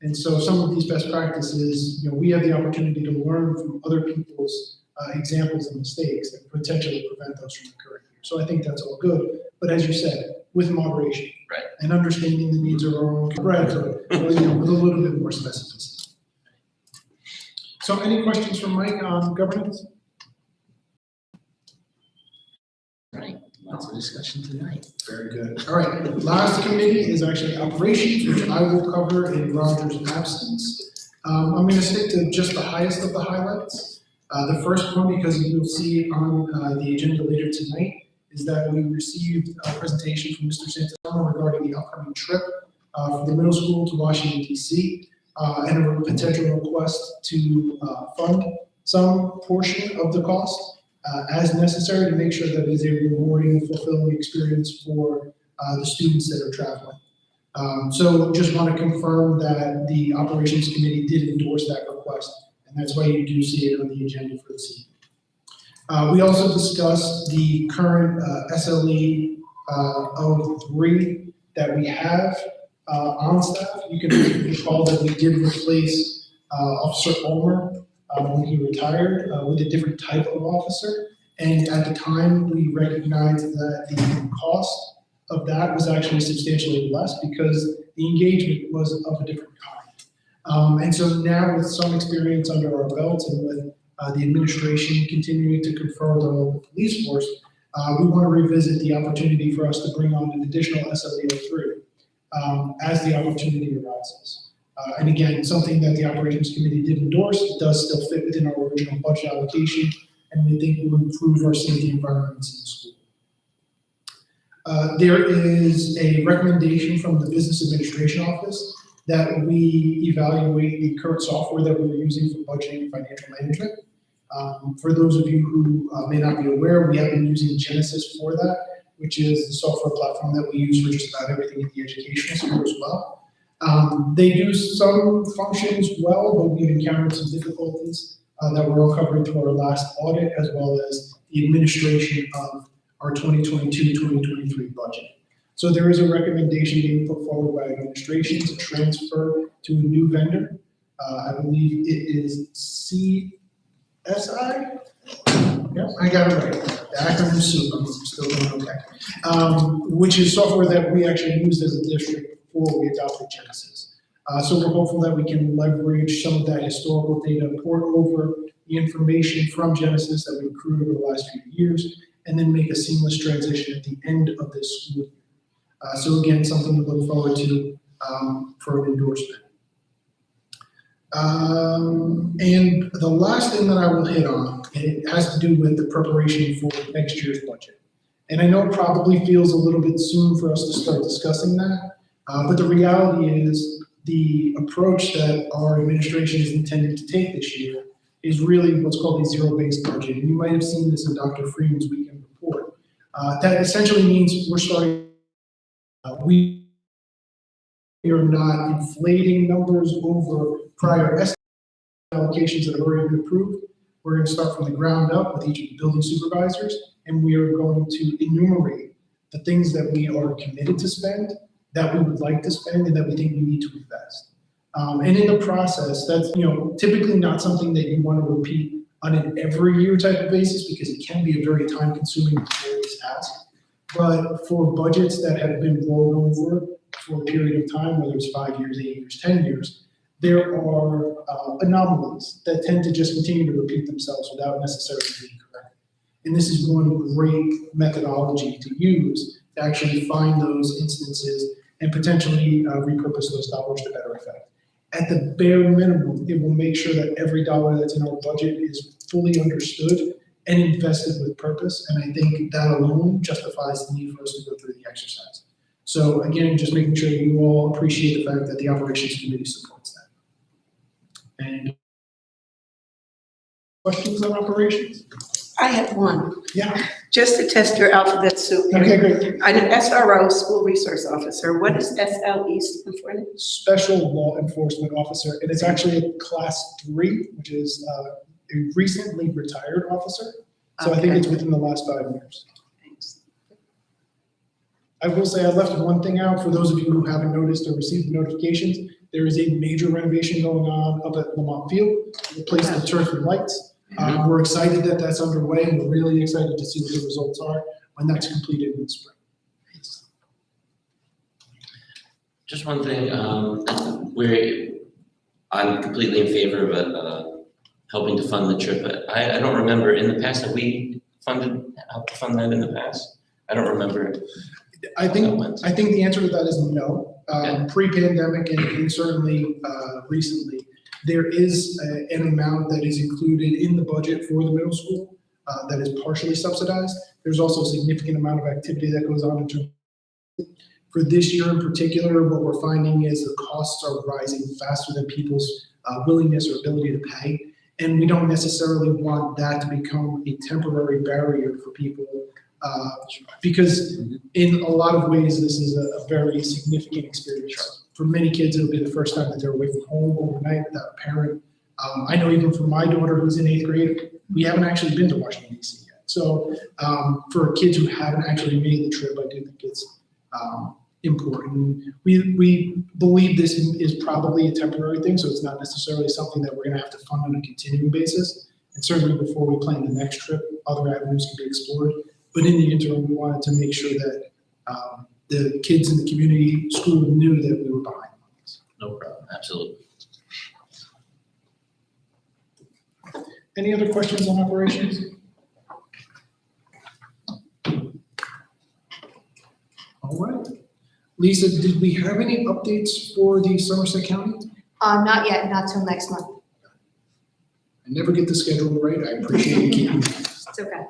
And so some of these best practices, we have the opportunity to learn from other people's examples and mistakes and potentially prevent those from occurring here. So I think that's all good, but as you said, with moderation. Right. And understanding the needs of our own comrades, with a little bit more specificity. So any questions from Mike on governance? Right, lots of discussion tonight. Very good. All right, last committee is actually operations, which I will cover in Roger's absence. I'm going to stick to just the highest of the highlights. The first one, because you'll see on the agenda later tonight, is that we received a presentation from Mr. Santana regarding the upcoming trip from the middle school to Washington, D.C., and a potential request to fund some portion of the cost as necessary to make sure that it is a rewarding, fulfilling experience for the students that are traveling. So just want to confirm that the operations committee did endorse that request, and that's why you do see it on the agenda for this evening. We also discussed the current SLE 03 that we have on staff. You can recall that we did replace Officer Ulmer when he retired with a different type of officer. And at the time, we recognized that the cost of that was actually substantially less because the engagement was of a different kind. And so now with some experience under our belts and with the administration continuing to confer the role of the police force, we want to revisit the opportunity for us to bring on an additional SLE 03 as the opportunity arises. And again, something that the operations committee did endorse. It does still fit within our original budget allocation, and we think will improve our safety environments in the school. There is a recommendation from the Business Administration Office that we evaluate the current software that we're using for budgeting and financial management. For those of you who may not be aware, we have been using Genesis for that, which is the software platform that we use for just about everything in the educational sphere as well. They do some functions well, but we've encountered some difficulties that were uncovered through our last audit, as well as the administration of our 2022-2023 budget. So there is a recommendation being put forward by administration to transfer to a new vendor. I believe it is CSI. Yep, I got it right. The acronym soup, I'm still doing okay. Which is software that we actually used as a district before we adopted Genesis. So we're hopeful that we can leverage some of that historical data, port over the information from Genesis that we accrued over the last few years, and then make a seamless transition at the end of this school year. So again, something to look forward to for an endorsement. And the last thing that I will hit on, it has to do with the preparation for next year's budget. And I know it probably feels a little bit soon for us to start discussing that, but the reality is the approach that our administration is intending to take this year is really what's called a zero-based budget. And you might have seen this in Dr. Freeman's weekend report. That essentially means we're starting, we are not inflating numbers over prior allocations that have already been approved. We're going to start from the ground up with each of the building supervisors, and we are going to enumerate the things that we are committed to spend, that we would like to spend, and that we think we need to invest. And in the process, that's typically not something that you want to repeat on an every year type of basis, because it can be a very time-consuming and laborious task. But for budgets that have been rolled over for a period of time, whether it's 5 years, 8 years, 10 years, there are anomalies that tend to just continue to repeat themselves without necessarily being corrected. And this is one great methodology to use to actually find those instances and potentially repurpose those dollars to better effect. At the bare minimum, it will make sure that every dollar that's in our budget is fully understood and invested with purpose. And I think that alone justifies the need for us to go through the exercise. So again, just making sure you all appreciate the fact that the operations committee supports that. And questions on operations? I have one, Yeah, just to test your alphabet soup. okay, great. I'm an SRO, School Resource Officer. What is SLE stand for? Special Law Enforcement Officer, and it's actually a class 3, which is a recently retired officer. So I think Okay. it's within the last 5 years. Thanks. I will say I left one thing out for those of you who haven't noticed or received the notifications. There is a major renovation going on up at Lamont Field, replace the turf and lights. We're excited that that's underway, and we're really excited to see what the results are when that's completed in the spring. Just one thing, I'm completely in favor of helping to fund the trip, but I don't remember, in the past, have we helped to fund that in the past? I don't remember. I think the answer to that is no. Pre-pandemic and certainly recently, there is an amount that is included in the budget for the middle school that is partially subsidized. There's also a significant amount of activity that goes on in terms of, for this year in particular, what we're finding is the costs are rising faster than people's willingness or ability to pay. And we don't necessarily want that to become a temporary barrier for people because in a lot of ways, this is a very significant experience. For many kids, it'll be the first time that they're away from home overnight without a parent. I know even for my daughter who's in 8th grade, we haven't actually been to Washington DC yet. So for kids who haven't actually made the trip, I do think it's important. We believe this is probably a temporary thing, so it's not necessarily something that we're gonna have to fund on a continuing basis. And certainly before we plan the next trip, other avenues can be explored. But in the interim, we wanted to make sure that the kids in the community school knew that we were behind this. No problem, absolutely. Any other questions on operations? All right. Lisa, did we have any updates for the Somerset County? Not yet, not till next month. I never get the schedule right. I appreciate you keeping that. It's okay.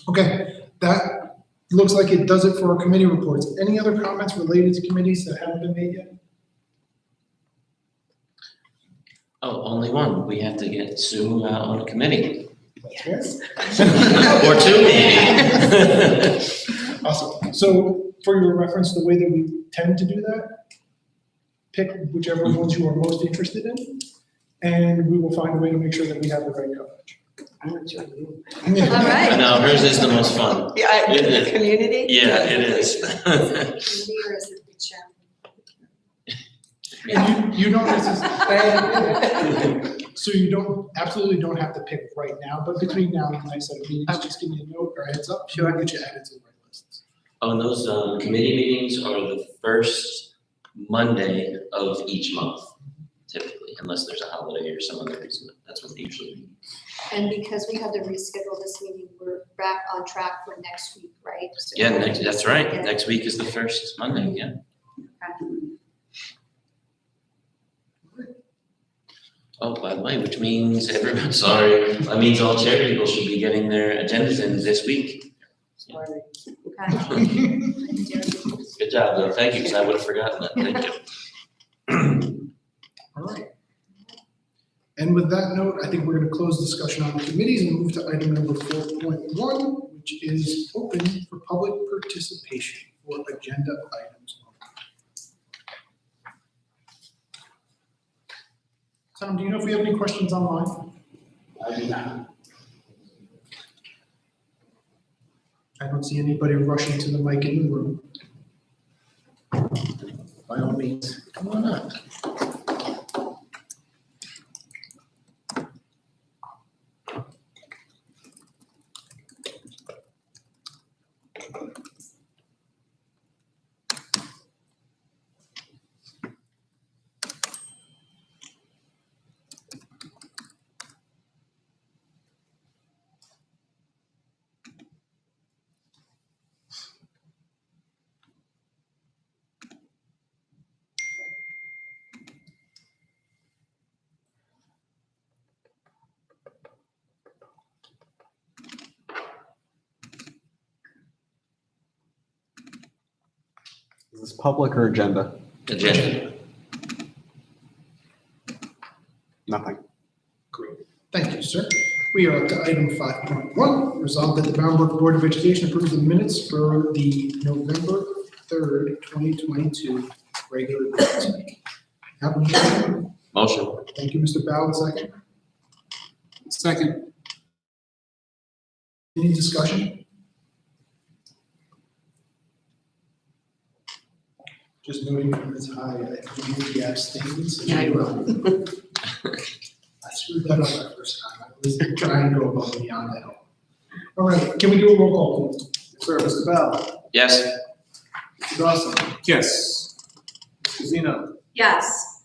Okay, that looks like it does it for our committee reports. Any other comments related to committees that haven't been made yet? Oh, only one. We have to get Sue on a committee. Yes. Or two, maybe. Awesome. So for your reference, the way that we tend to do that, pick whichever ones you are most interested in, and we will find a way to make sure that we have the right coverage. I'm gonna join you. All right. No, hers is the most fun. Yeah, It is. community? Yeah, it is. And you don't necessarily, so you absolutely don't have to pick right now, but between now and the next set of meetings, just give me a note or a heads up, sure, I'll get you added to the right lists. Oh, and those committee meetings are the first Monday of each month typically, unless there's a holiday or some other reason. That's when they usually meet. And because we had to reschedule this meeting, we're back on track for next week, right? So- Yeah, that's right. Yeah. Next week is the first Monday, yeah. Oh, by the way, which means everyone, sorry, that means all charity people should be getting their agendas in this week. Okay. Good job, though. Thank you, because I would have forgotten that. Thank you. All right. And with that note, I think we're gonna close discussion on the committees and move to item number 4.1, which is open for public participation for agenda items. Tom, do you know if we have any questions online? I do not. I don't see anybody rushing to the mic in the room. By all means, come on up. Is this public or agenda? Agenda. Nothing. Great. Thank you, sir. We are up to item 5.1. Resolved that the Bound Board of Education approves the minutes for the November 3rd, 2022 regular business meeting. Have a motion. Motion. Thank you, Mr. Ballard, second. Second. Any discussion? Just noting from Ms. High, I believe he abstains. Yeah, I will. I screwed that up that first time. I was trying to go above and beyond that. All right, can we do a roll call, please? Sir, Mr. Bell, Yes. Mr. Dawson, Yes. Mr. Zeno, Yes.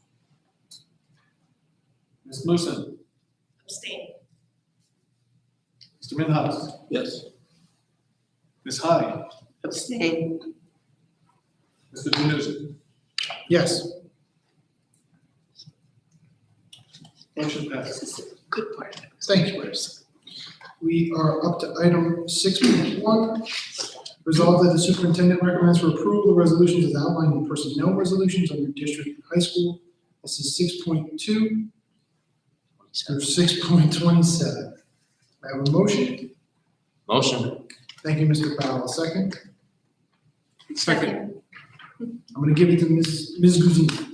Ms. Musin, Abstain. Mr. Minhas. Yes. Ms. High, Abstain. Mr. Januzzi. Yes. Motion passes. Good part. Thank you, Liz. We are up to item 6.1. Resolved that the superintendent recommends for approval the resolutions as outlined in personnel resolutions under district and high school. This is 6.2 through 6.27. I have a motion. Motion. Thank you, Mr. Powell. Second. Second. I'm going to give it to Ms. Guzzi.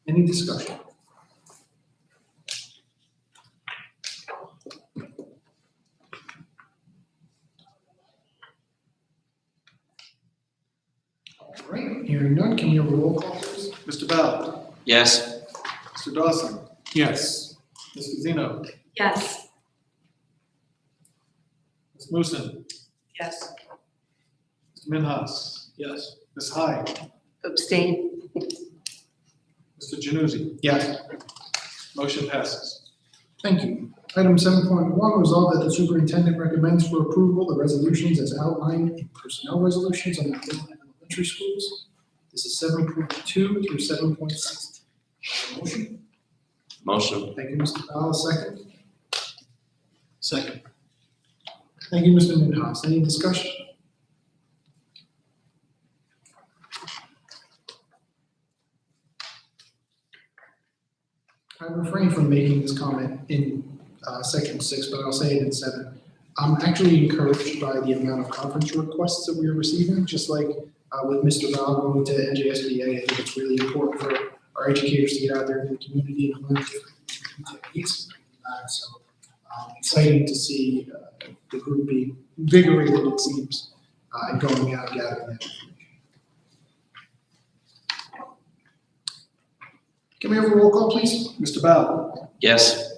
Any discussion? All right, hearing none, can we have a roll call, please? Mr. Bell, Yes. Mr. Dawson, Yes. Mr. Zeno, Yes. Ms. Musin, Yes. Mr. Minhas. Yes. Ms. High, Abstain. Mr. Januzzi. Yes. Motion passes. Thank you. Item 7.1, resolved that the superintendent recommends for approval the resolutions as outlined in personnel resolutions on the middle and elementary schools. This is 7.2 through 7.6. Motion. Motion. Thank you, Mr. Powell. Second. Second. Thank you, Mr. Minhas. Any discussion? from making this comment in section 6, but I'll say it in 7. I'm actually encouraged by the amount of conference requests that we are receiving, just like with Mr. Val going to NJSBA. I think it's really important for our educators to get out there in the community and learn different techniques. So exciting to see the group be invigorated, it seems, and going out and gathering that information. Can we have a roll call, please? Mr. Bell? Yes.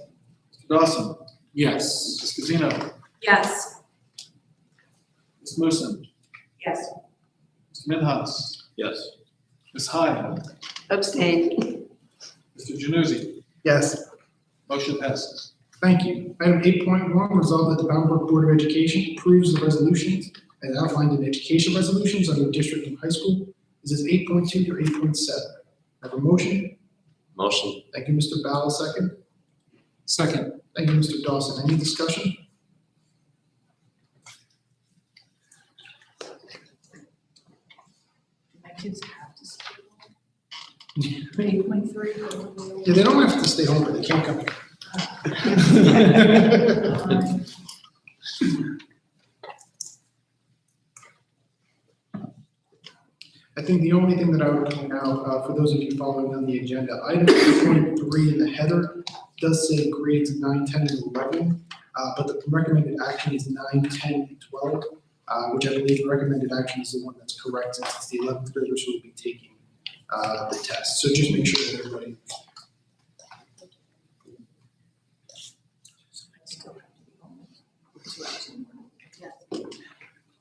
Mr. Dawson? Yes. Ms. Casino? Yes. Ms. Moosen? Yes. Mr. Minhas? Yes. Ms. Hyde? Abstain. Mr. Januzzi? Yes. Motion passes. Thank you. Item 8.1, resolve that the Bound Brook Board of Education approves the resolutions as outlined in education resolutions under district and high school. This is 8.2 through 8.7. I have a motion. Motion. Thank you, Mr. Bowell, second. Second. Thank you, Mr. Dawson. Any discussion? My kids have to stay home. 8.3. Yeah, they don't have to stay home, but they can't come here. I think the only thing that I would point out, for those of you following on the agenda, item 8.3 in the header does say grades 9, 10, and 11, but the recommended action is 9, 10, and 12, which I believe the recommended action is the one that's correct, since it's the 11th graders who will be taking the test. So just make sure that everybody.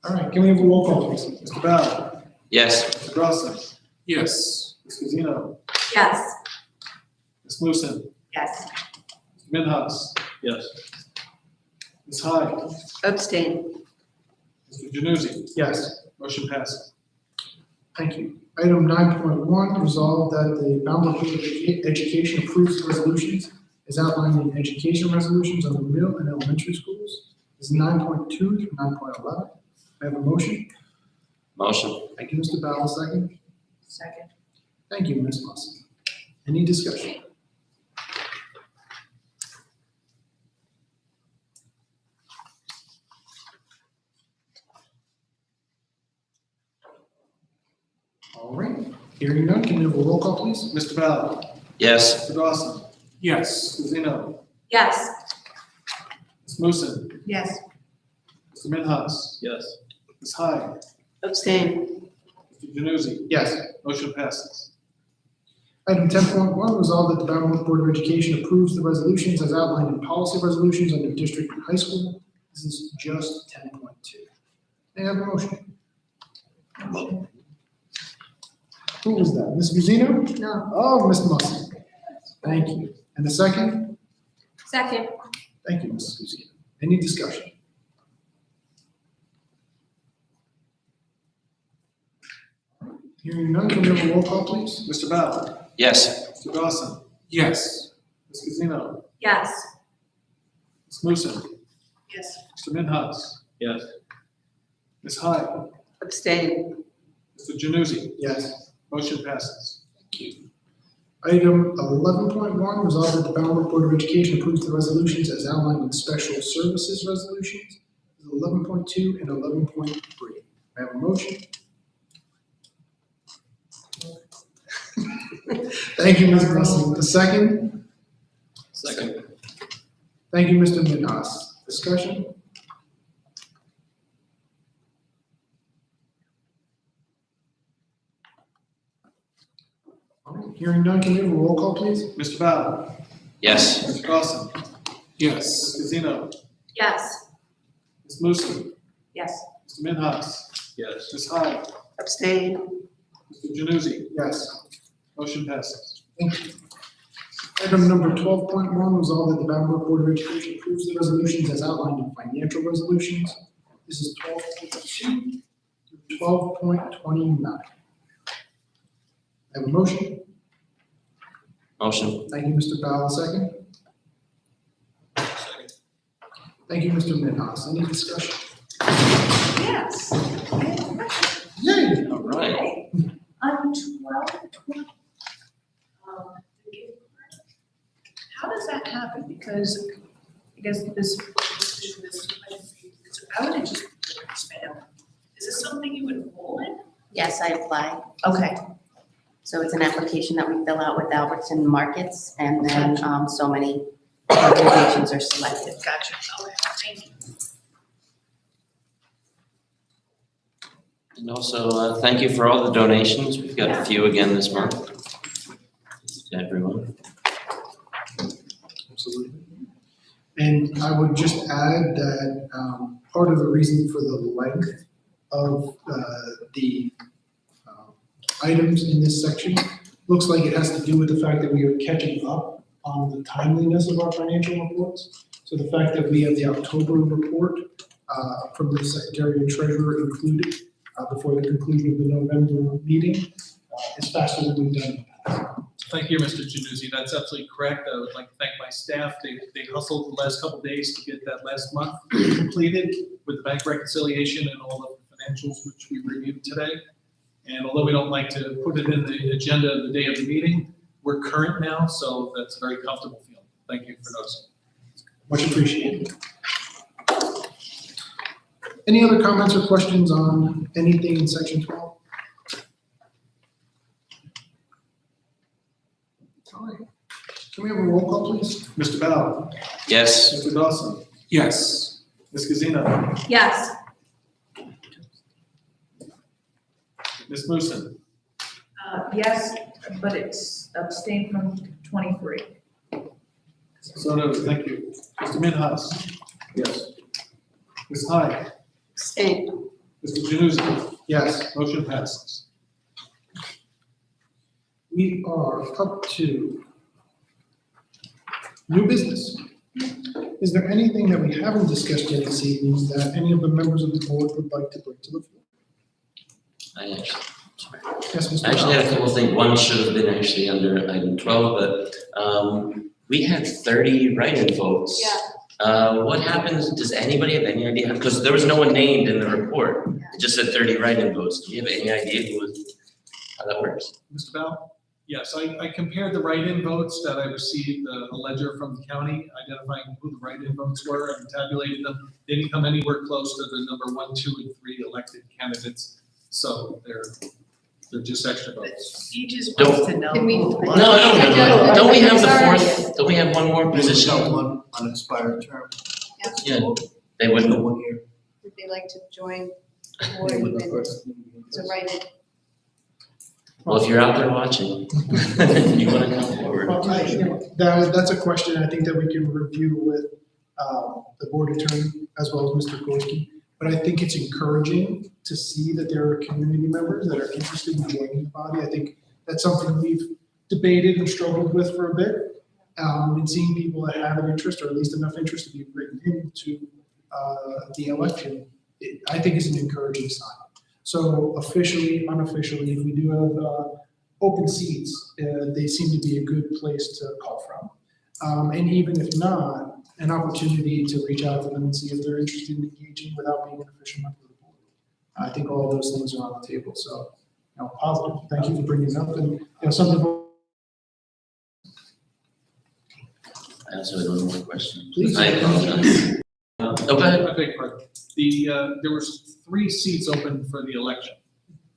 All right, can we have a roll call, please? Mr. Bell? Yes. Mr. Dawson? Yes. Ms. Casino? Yes. Ms. Moosen? Yes. Mr. Minhas? Yes. Ms. Hyde? Abstain. Mr. Januzzi? Yes. Motion passes. Thank you. Item 9.1, resolve that the Bound Brook Board of Education approves the resolutions as outlined in education resolutions on the middle and elementary schools. This is 9.2 through 9.11. I have a motion. Motion. Thank you, Mr. Bowell, second. Second. Thank you, Ms. Musson. Any discussion? All right, hearing none, can we have a roll call, please? Mr. Bell? Yes. Mr. Dawson? Yes. Ms. Casino? Yes. Ms. Moosen? Yes. Mr. Minhas? Yes. Ms. Hyde? Abstain. Mr. Januzzi? Yes. Motion passes. Item 10.1, resolve that the Bound Brook Board of Education approves the resolutions as outlined in policy resolutions under district and high school. This is just 10.2. May I have a motion? Motion. Who was that? Ms. Guzino? No. Oh, Ms. Musson. Thank you. And the second? Second. Thank you, Mrs. Guzino. Any discussion? Hearing none, can we have a roll call, please? Mr. Bell? Yes. Mr. Dawson? Yes. Ms. Casino? Yes. Ms. Moosen? Yes. Mr. Minhas? Yes. Ms. Hyde? Abstain. Mr. Januzzi? Yes. Motion passes. Item 11.1, resolve that the Bound Brook Board of Education approves the resolutions as outlined in special services resolutions. This is 11.2 and 11.3. I have a motion. Thank you, Ms. Musson. The second? Second. Thank you, Mr. Minhas. Discussion? All right, hearing none, can we have a roll call, please? Mr. Bell? Yes. Mr. Dawson? Yes. Ms. Casino? Yes. Ms. Moosen? Yes. Mr. Minhas? Yes. Ms. Hyde? Abstain. Mr. Januzzi? Yes. Motion passes. Thank you. Item number 12.1, resolve that the Bound Brook Board of Education approves the resolutions as outlined in financial resolutions. This is 12.2 through 12.29. I have a motion. Motion. Thank you, Mr. Bowell, second. Thank you, Mr. Minhas. Any discussion? Yes. I have a question. Yay! All right. Okay. On 12, the gift card, how does that Because I guess this, I would have just spam. Is this something you would roll in? Yes, I apply. Okay. So it's an application that we fill out with Albertson Markets, and then so many organizations are selected. Gotcha. Okay, thank you. And also, thank you for all the donations. We've got a few again this month. To everyone. Absolutely. And I would just add that part of the reason for the length of the items in this section looks like it has to do with the fact that we are catching up on the timeliness of our financial reports. So the fact that we have the October report from the Secretary and Treasurer included before the conclusion of the November meeting is faster than we've done in the past. Thank you, Mr. Januzzi. That's absolutely correct. I would like to thank my staff. They hustled the last couple of days to get that last month completed with the bank reconciliation and all of the financials which we reviewed today. And although we don't like to put it in the agenda the day of the meeting, we're current now, so that's a very comfortable feeling. Thank you for noticing. Much appreciated. Any other comments or questions on anything in section 12? All right. Can we have a roll call, please? Mr. Bell, Yes. Mr. Dawson, Yes. Ms. Gazina, Yes. Ms. Moosen, Yes, but it's abstain from 23. so noted, thank you. Mr. Minhas. Yes. Ms. Hyde, Stay. Mr. Januzzi, Yes. motion passes. We are up to new business. Is there anything that we haven't discussed yet this evening that any of the members of the board would like to bring to the floor? Yes, Mr. I actually had a Bell. couple of things. One should have been actually under item 12, but we had 30 write-in votes. What happens, does anybody have any idea? Because there was no one named in the report. It just said 30 write-in votes. Do you have any idea how that works? Mr. Bell? Yes, I compared the write-in votes that I received, a ledger from the county identifying who the write-in votes were and tabulated them. They didn't come anywhere close to the number 1, 2, and 3 elected candidates. So they're just extra votes. He just Don't- wants to know. Can we- who won. No. Don't we have the Sorry. fourth? Don't we have one more position? One unexpired term. Yeah, they wouldn't. 1 year. Would they like to join the board even to write it? Well, if you're out there watching, you want to come forward. Well, that's a question I think that we can review with the board attorney as well as Mr. Gorski. But I think it's encouraging to see that there are community members that are interested in joining the body. I think that's something we've debated and struggled with for a bit. And seeing people that have an interest, or at least enough interest to be written into the election, I think is an encouraging sign. So officially, unofficially, if we do have open seats, they seem to be a good place to call from. And even if not, an opportunity to reach out to them and see if they're interested in engaging without being an official member of the board. I think all of those things are on the table, so, positive. Thank you for bringing it up, and, something. I also had one more question. Please. I apologize. Oh, go ahead. I beg your pardon. There was 3 seats open for the election,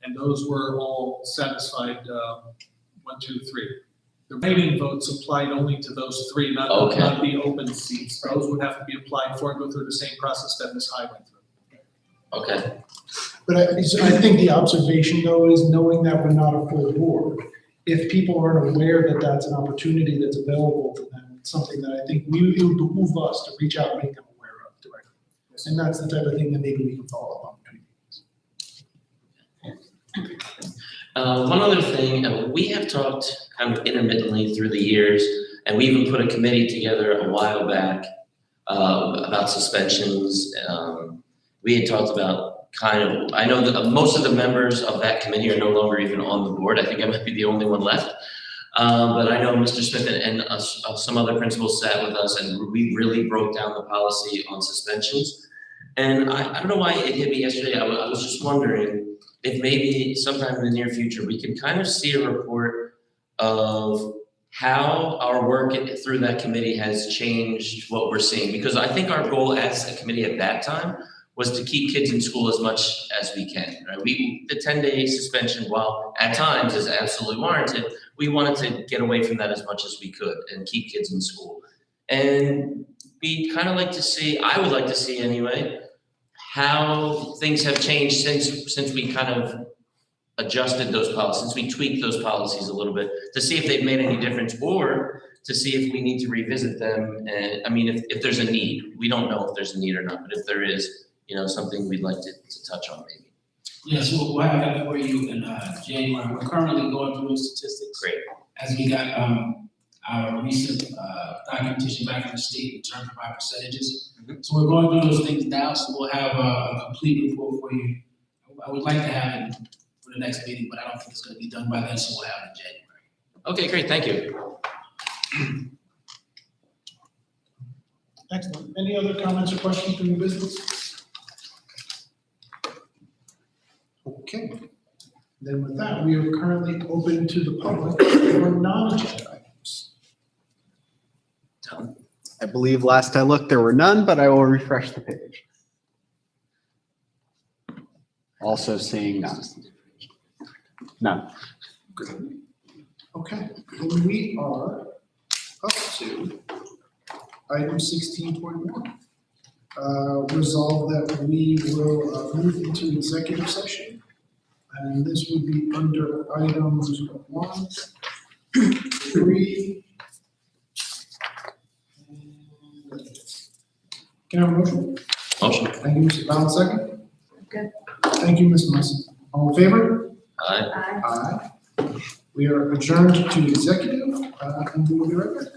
and those were all satisfied, 1, 2, 3. The write-in votes applied only to those 3, not the open seats. Those would have to be applied for and go through the same process that Ms. Hyde went through. Okay. But I think the observation, though, is knowing that we're not a full board. If people aren't aware that that's an opportunity that's available to them, it's something that I think it would behoove us to reach out and make them aware of directly. And that's the type of thing that maybe we can follow up on between meetings. One other thing, we have talked kind of intermittently through the years, and we even put a committee together a while back about suspensions. We had talked about I know that most of the members of that committee are no longer even on the board. I think I might be the only one left. But I know Mr. Smith and some other principals sat with us, and we really broke down the policy on suspensions. And I don't know why it hit me yesterday. I was just wondering if maybe sometime in the near future, we can kind of see a report of how our work through that committee has changed what we're seeing. Because I think our goal as a committee at that time was to keep kids in school as much as we can, right? The 10-day suspension, while at times is absolutely warranted, we wanted to get away from that as much as we could and keep kids in school. And we kind of like to see, I would like to see anyway, how things have changed since we kind of adjusted those policies, since we tweaked those policies a little bit, to see if they've made any difference, or to see if we need to revisit them. And I mean, if there's a need, we don't know if there's a need or not, but if there is, something we'd like to touch on maybe. Yes, we'll have that for you in January. We're currently going through those statistics. Great. As we got our recent documentation back from the state in terms of our percentages. Mhm. So we're going through those things now, so we'll have a complete report for you. I would like to have it for the next meeting, but I don't think it's gonna be done by then, so we'll have it in January. Okay, great, thank you. Excellent. Any other comments or questions from the business? Okay. Then with that, we are currently open to the public for non-agenda items. I believe last I looked, there were none, but I will refresh the page. Also seeing none. None. Okay, then we are up to item 16.1. Resolve that we will move into executive session. And this would be under items 1, 3. Can I have a motion? Motion. Thank you, Mr. Bowden, second. Good. Thank you, Ms. Musson. All in favor? Aye. Aye. We are adjourned to executive, and we will be right back.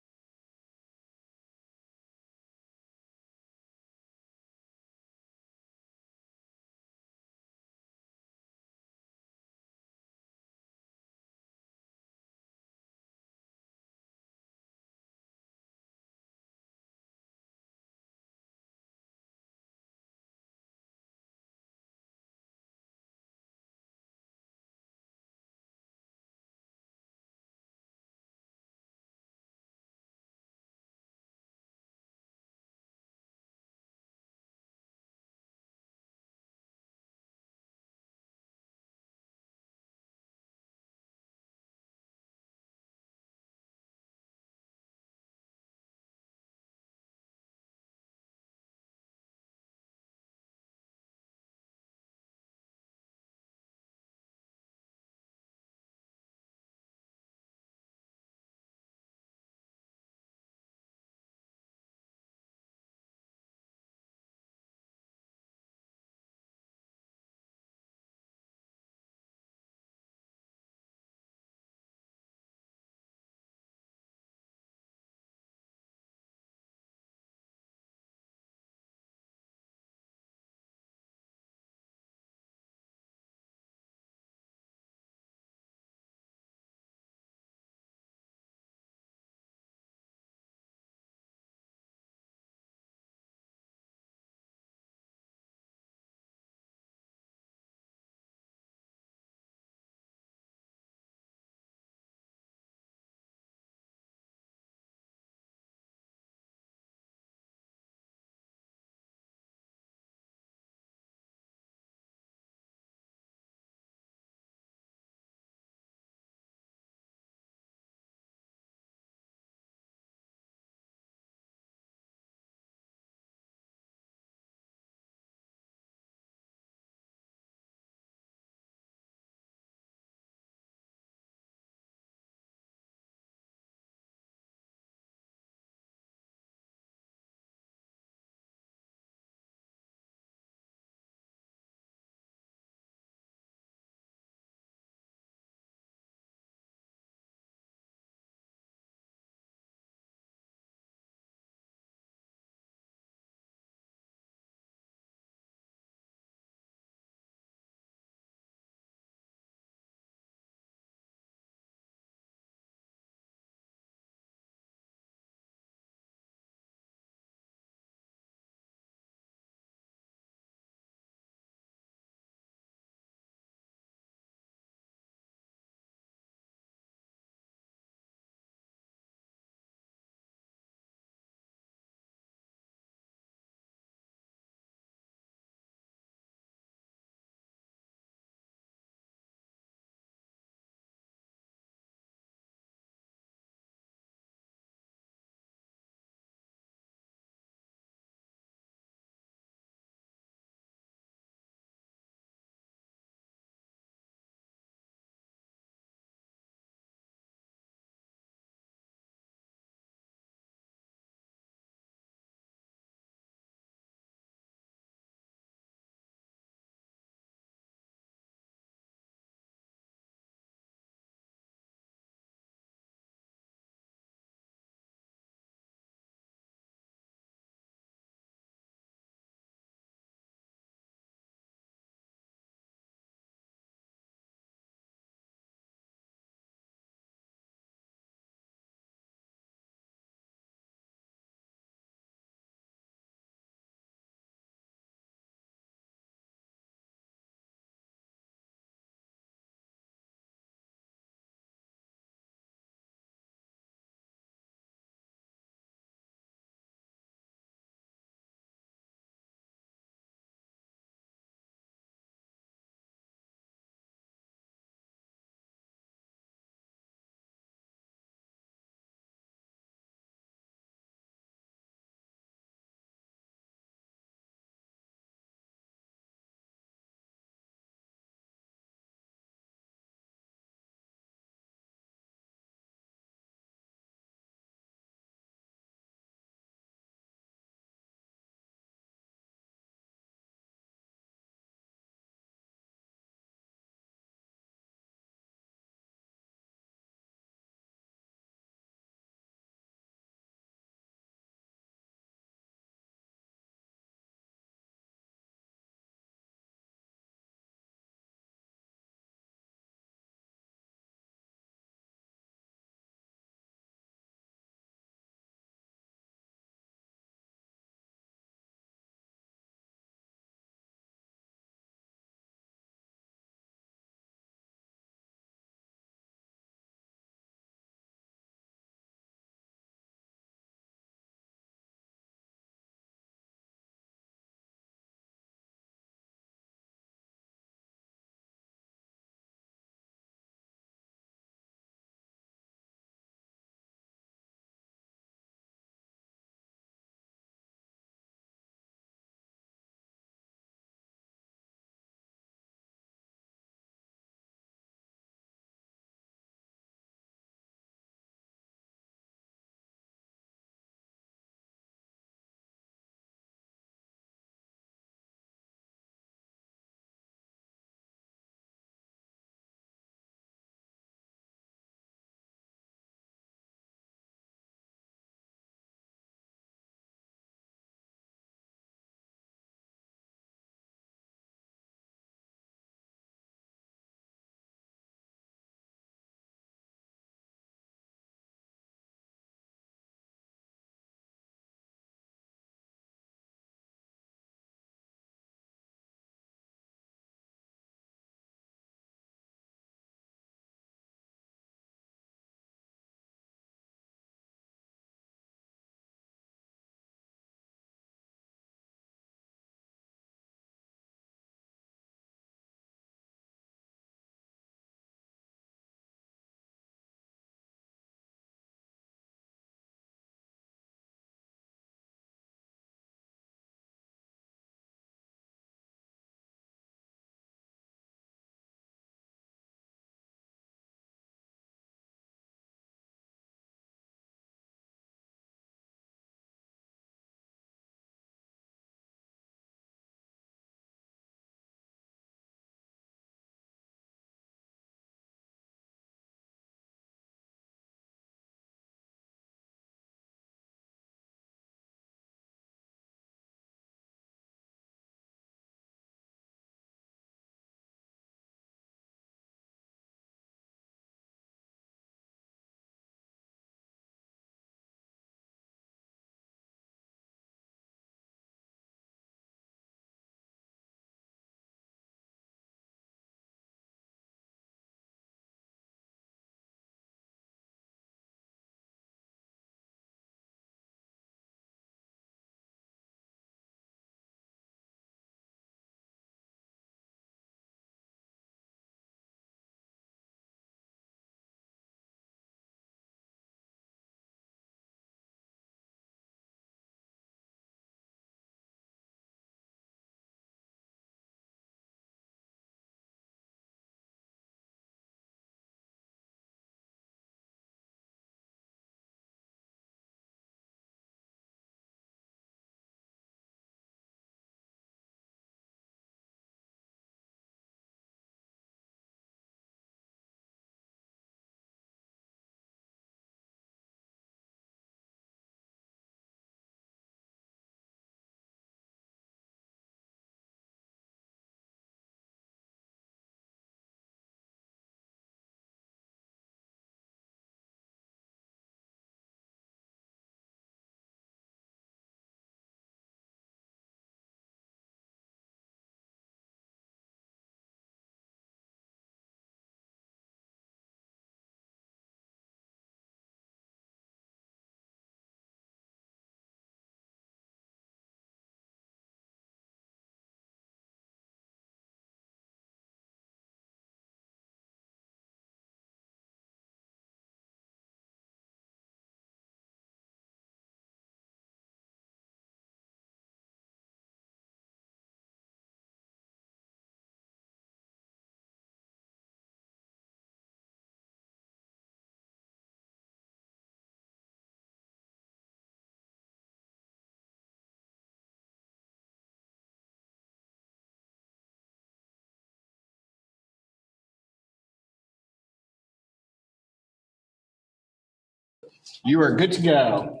You are good to go.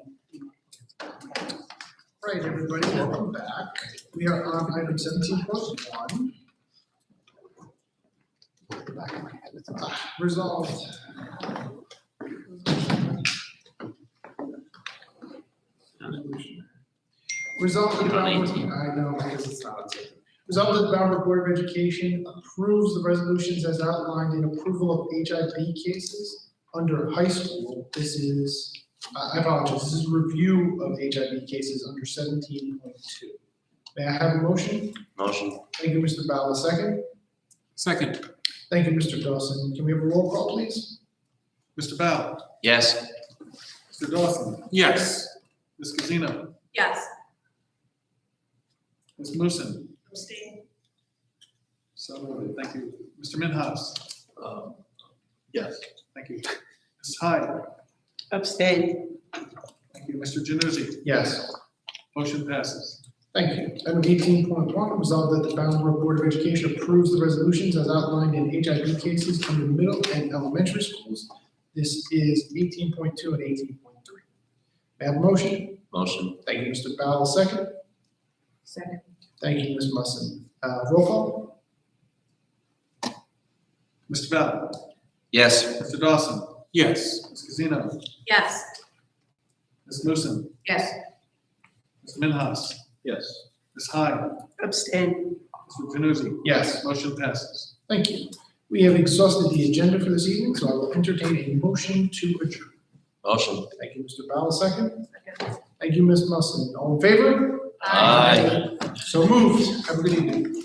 Right, everybody, welcome back. We are on item 17.1. Resolved. Resolved that the Bound, I know, because it's not on tape. Resolved that the Bound Brook Board of Education approves the resolutions as outlined in approval of HIV cases under high school. This is, I apologize, this is review of HIV cases under 17.2. May I have a motion? Motion. Thank you, Mr. Bala, second. Second, Thank you, Mr. Dawson. Can we have a roll call, please? Mr. Bell, Yes. Mr. Dawson, Yes. Ms. Casino, Yes. Ms. Musin. Abstain. So noted. Thank you. Mr. Minhas. Yes. Thank you. Ms. Hyde. Abstain. Thank you. Mr. Januzzi. Yes. Motion passes. Thank you. Item 18.1, resolved that the Bound Brook Board of Education approves the resolutions as outlined in HIV cases under middle and elementary schools. This is 18.2 and 18.3. May I have a motion? Motion. Thank you, Mr. Bowell, second. Second. Thank you, Ms. Musson. Roll call? Mr. Bell, Yes. Mr. Dawson, Yes. Ms. Casino, Yes. Ms. Musin, Yes. Mr. Minhas, Yes. Ms. Hyde, Abstain. Mr. Januzzi. Yes. Motion passes. Thank you. We have exhausted the agenda for this evening, so I will entertain a motion to adjourn. Motion. Thank you, Mr. Bowell, second. Thank you, Ms. Musson. All in favor? Aye. So moved. Have a good evening.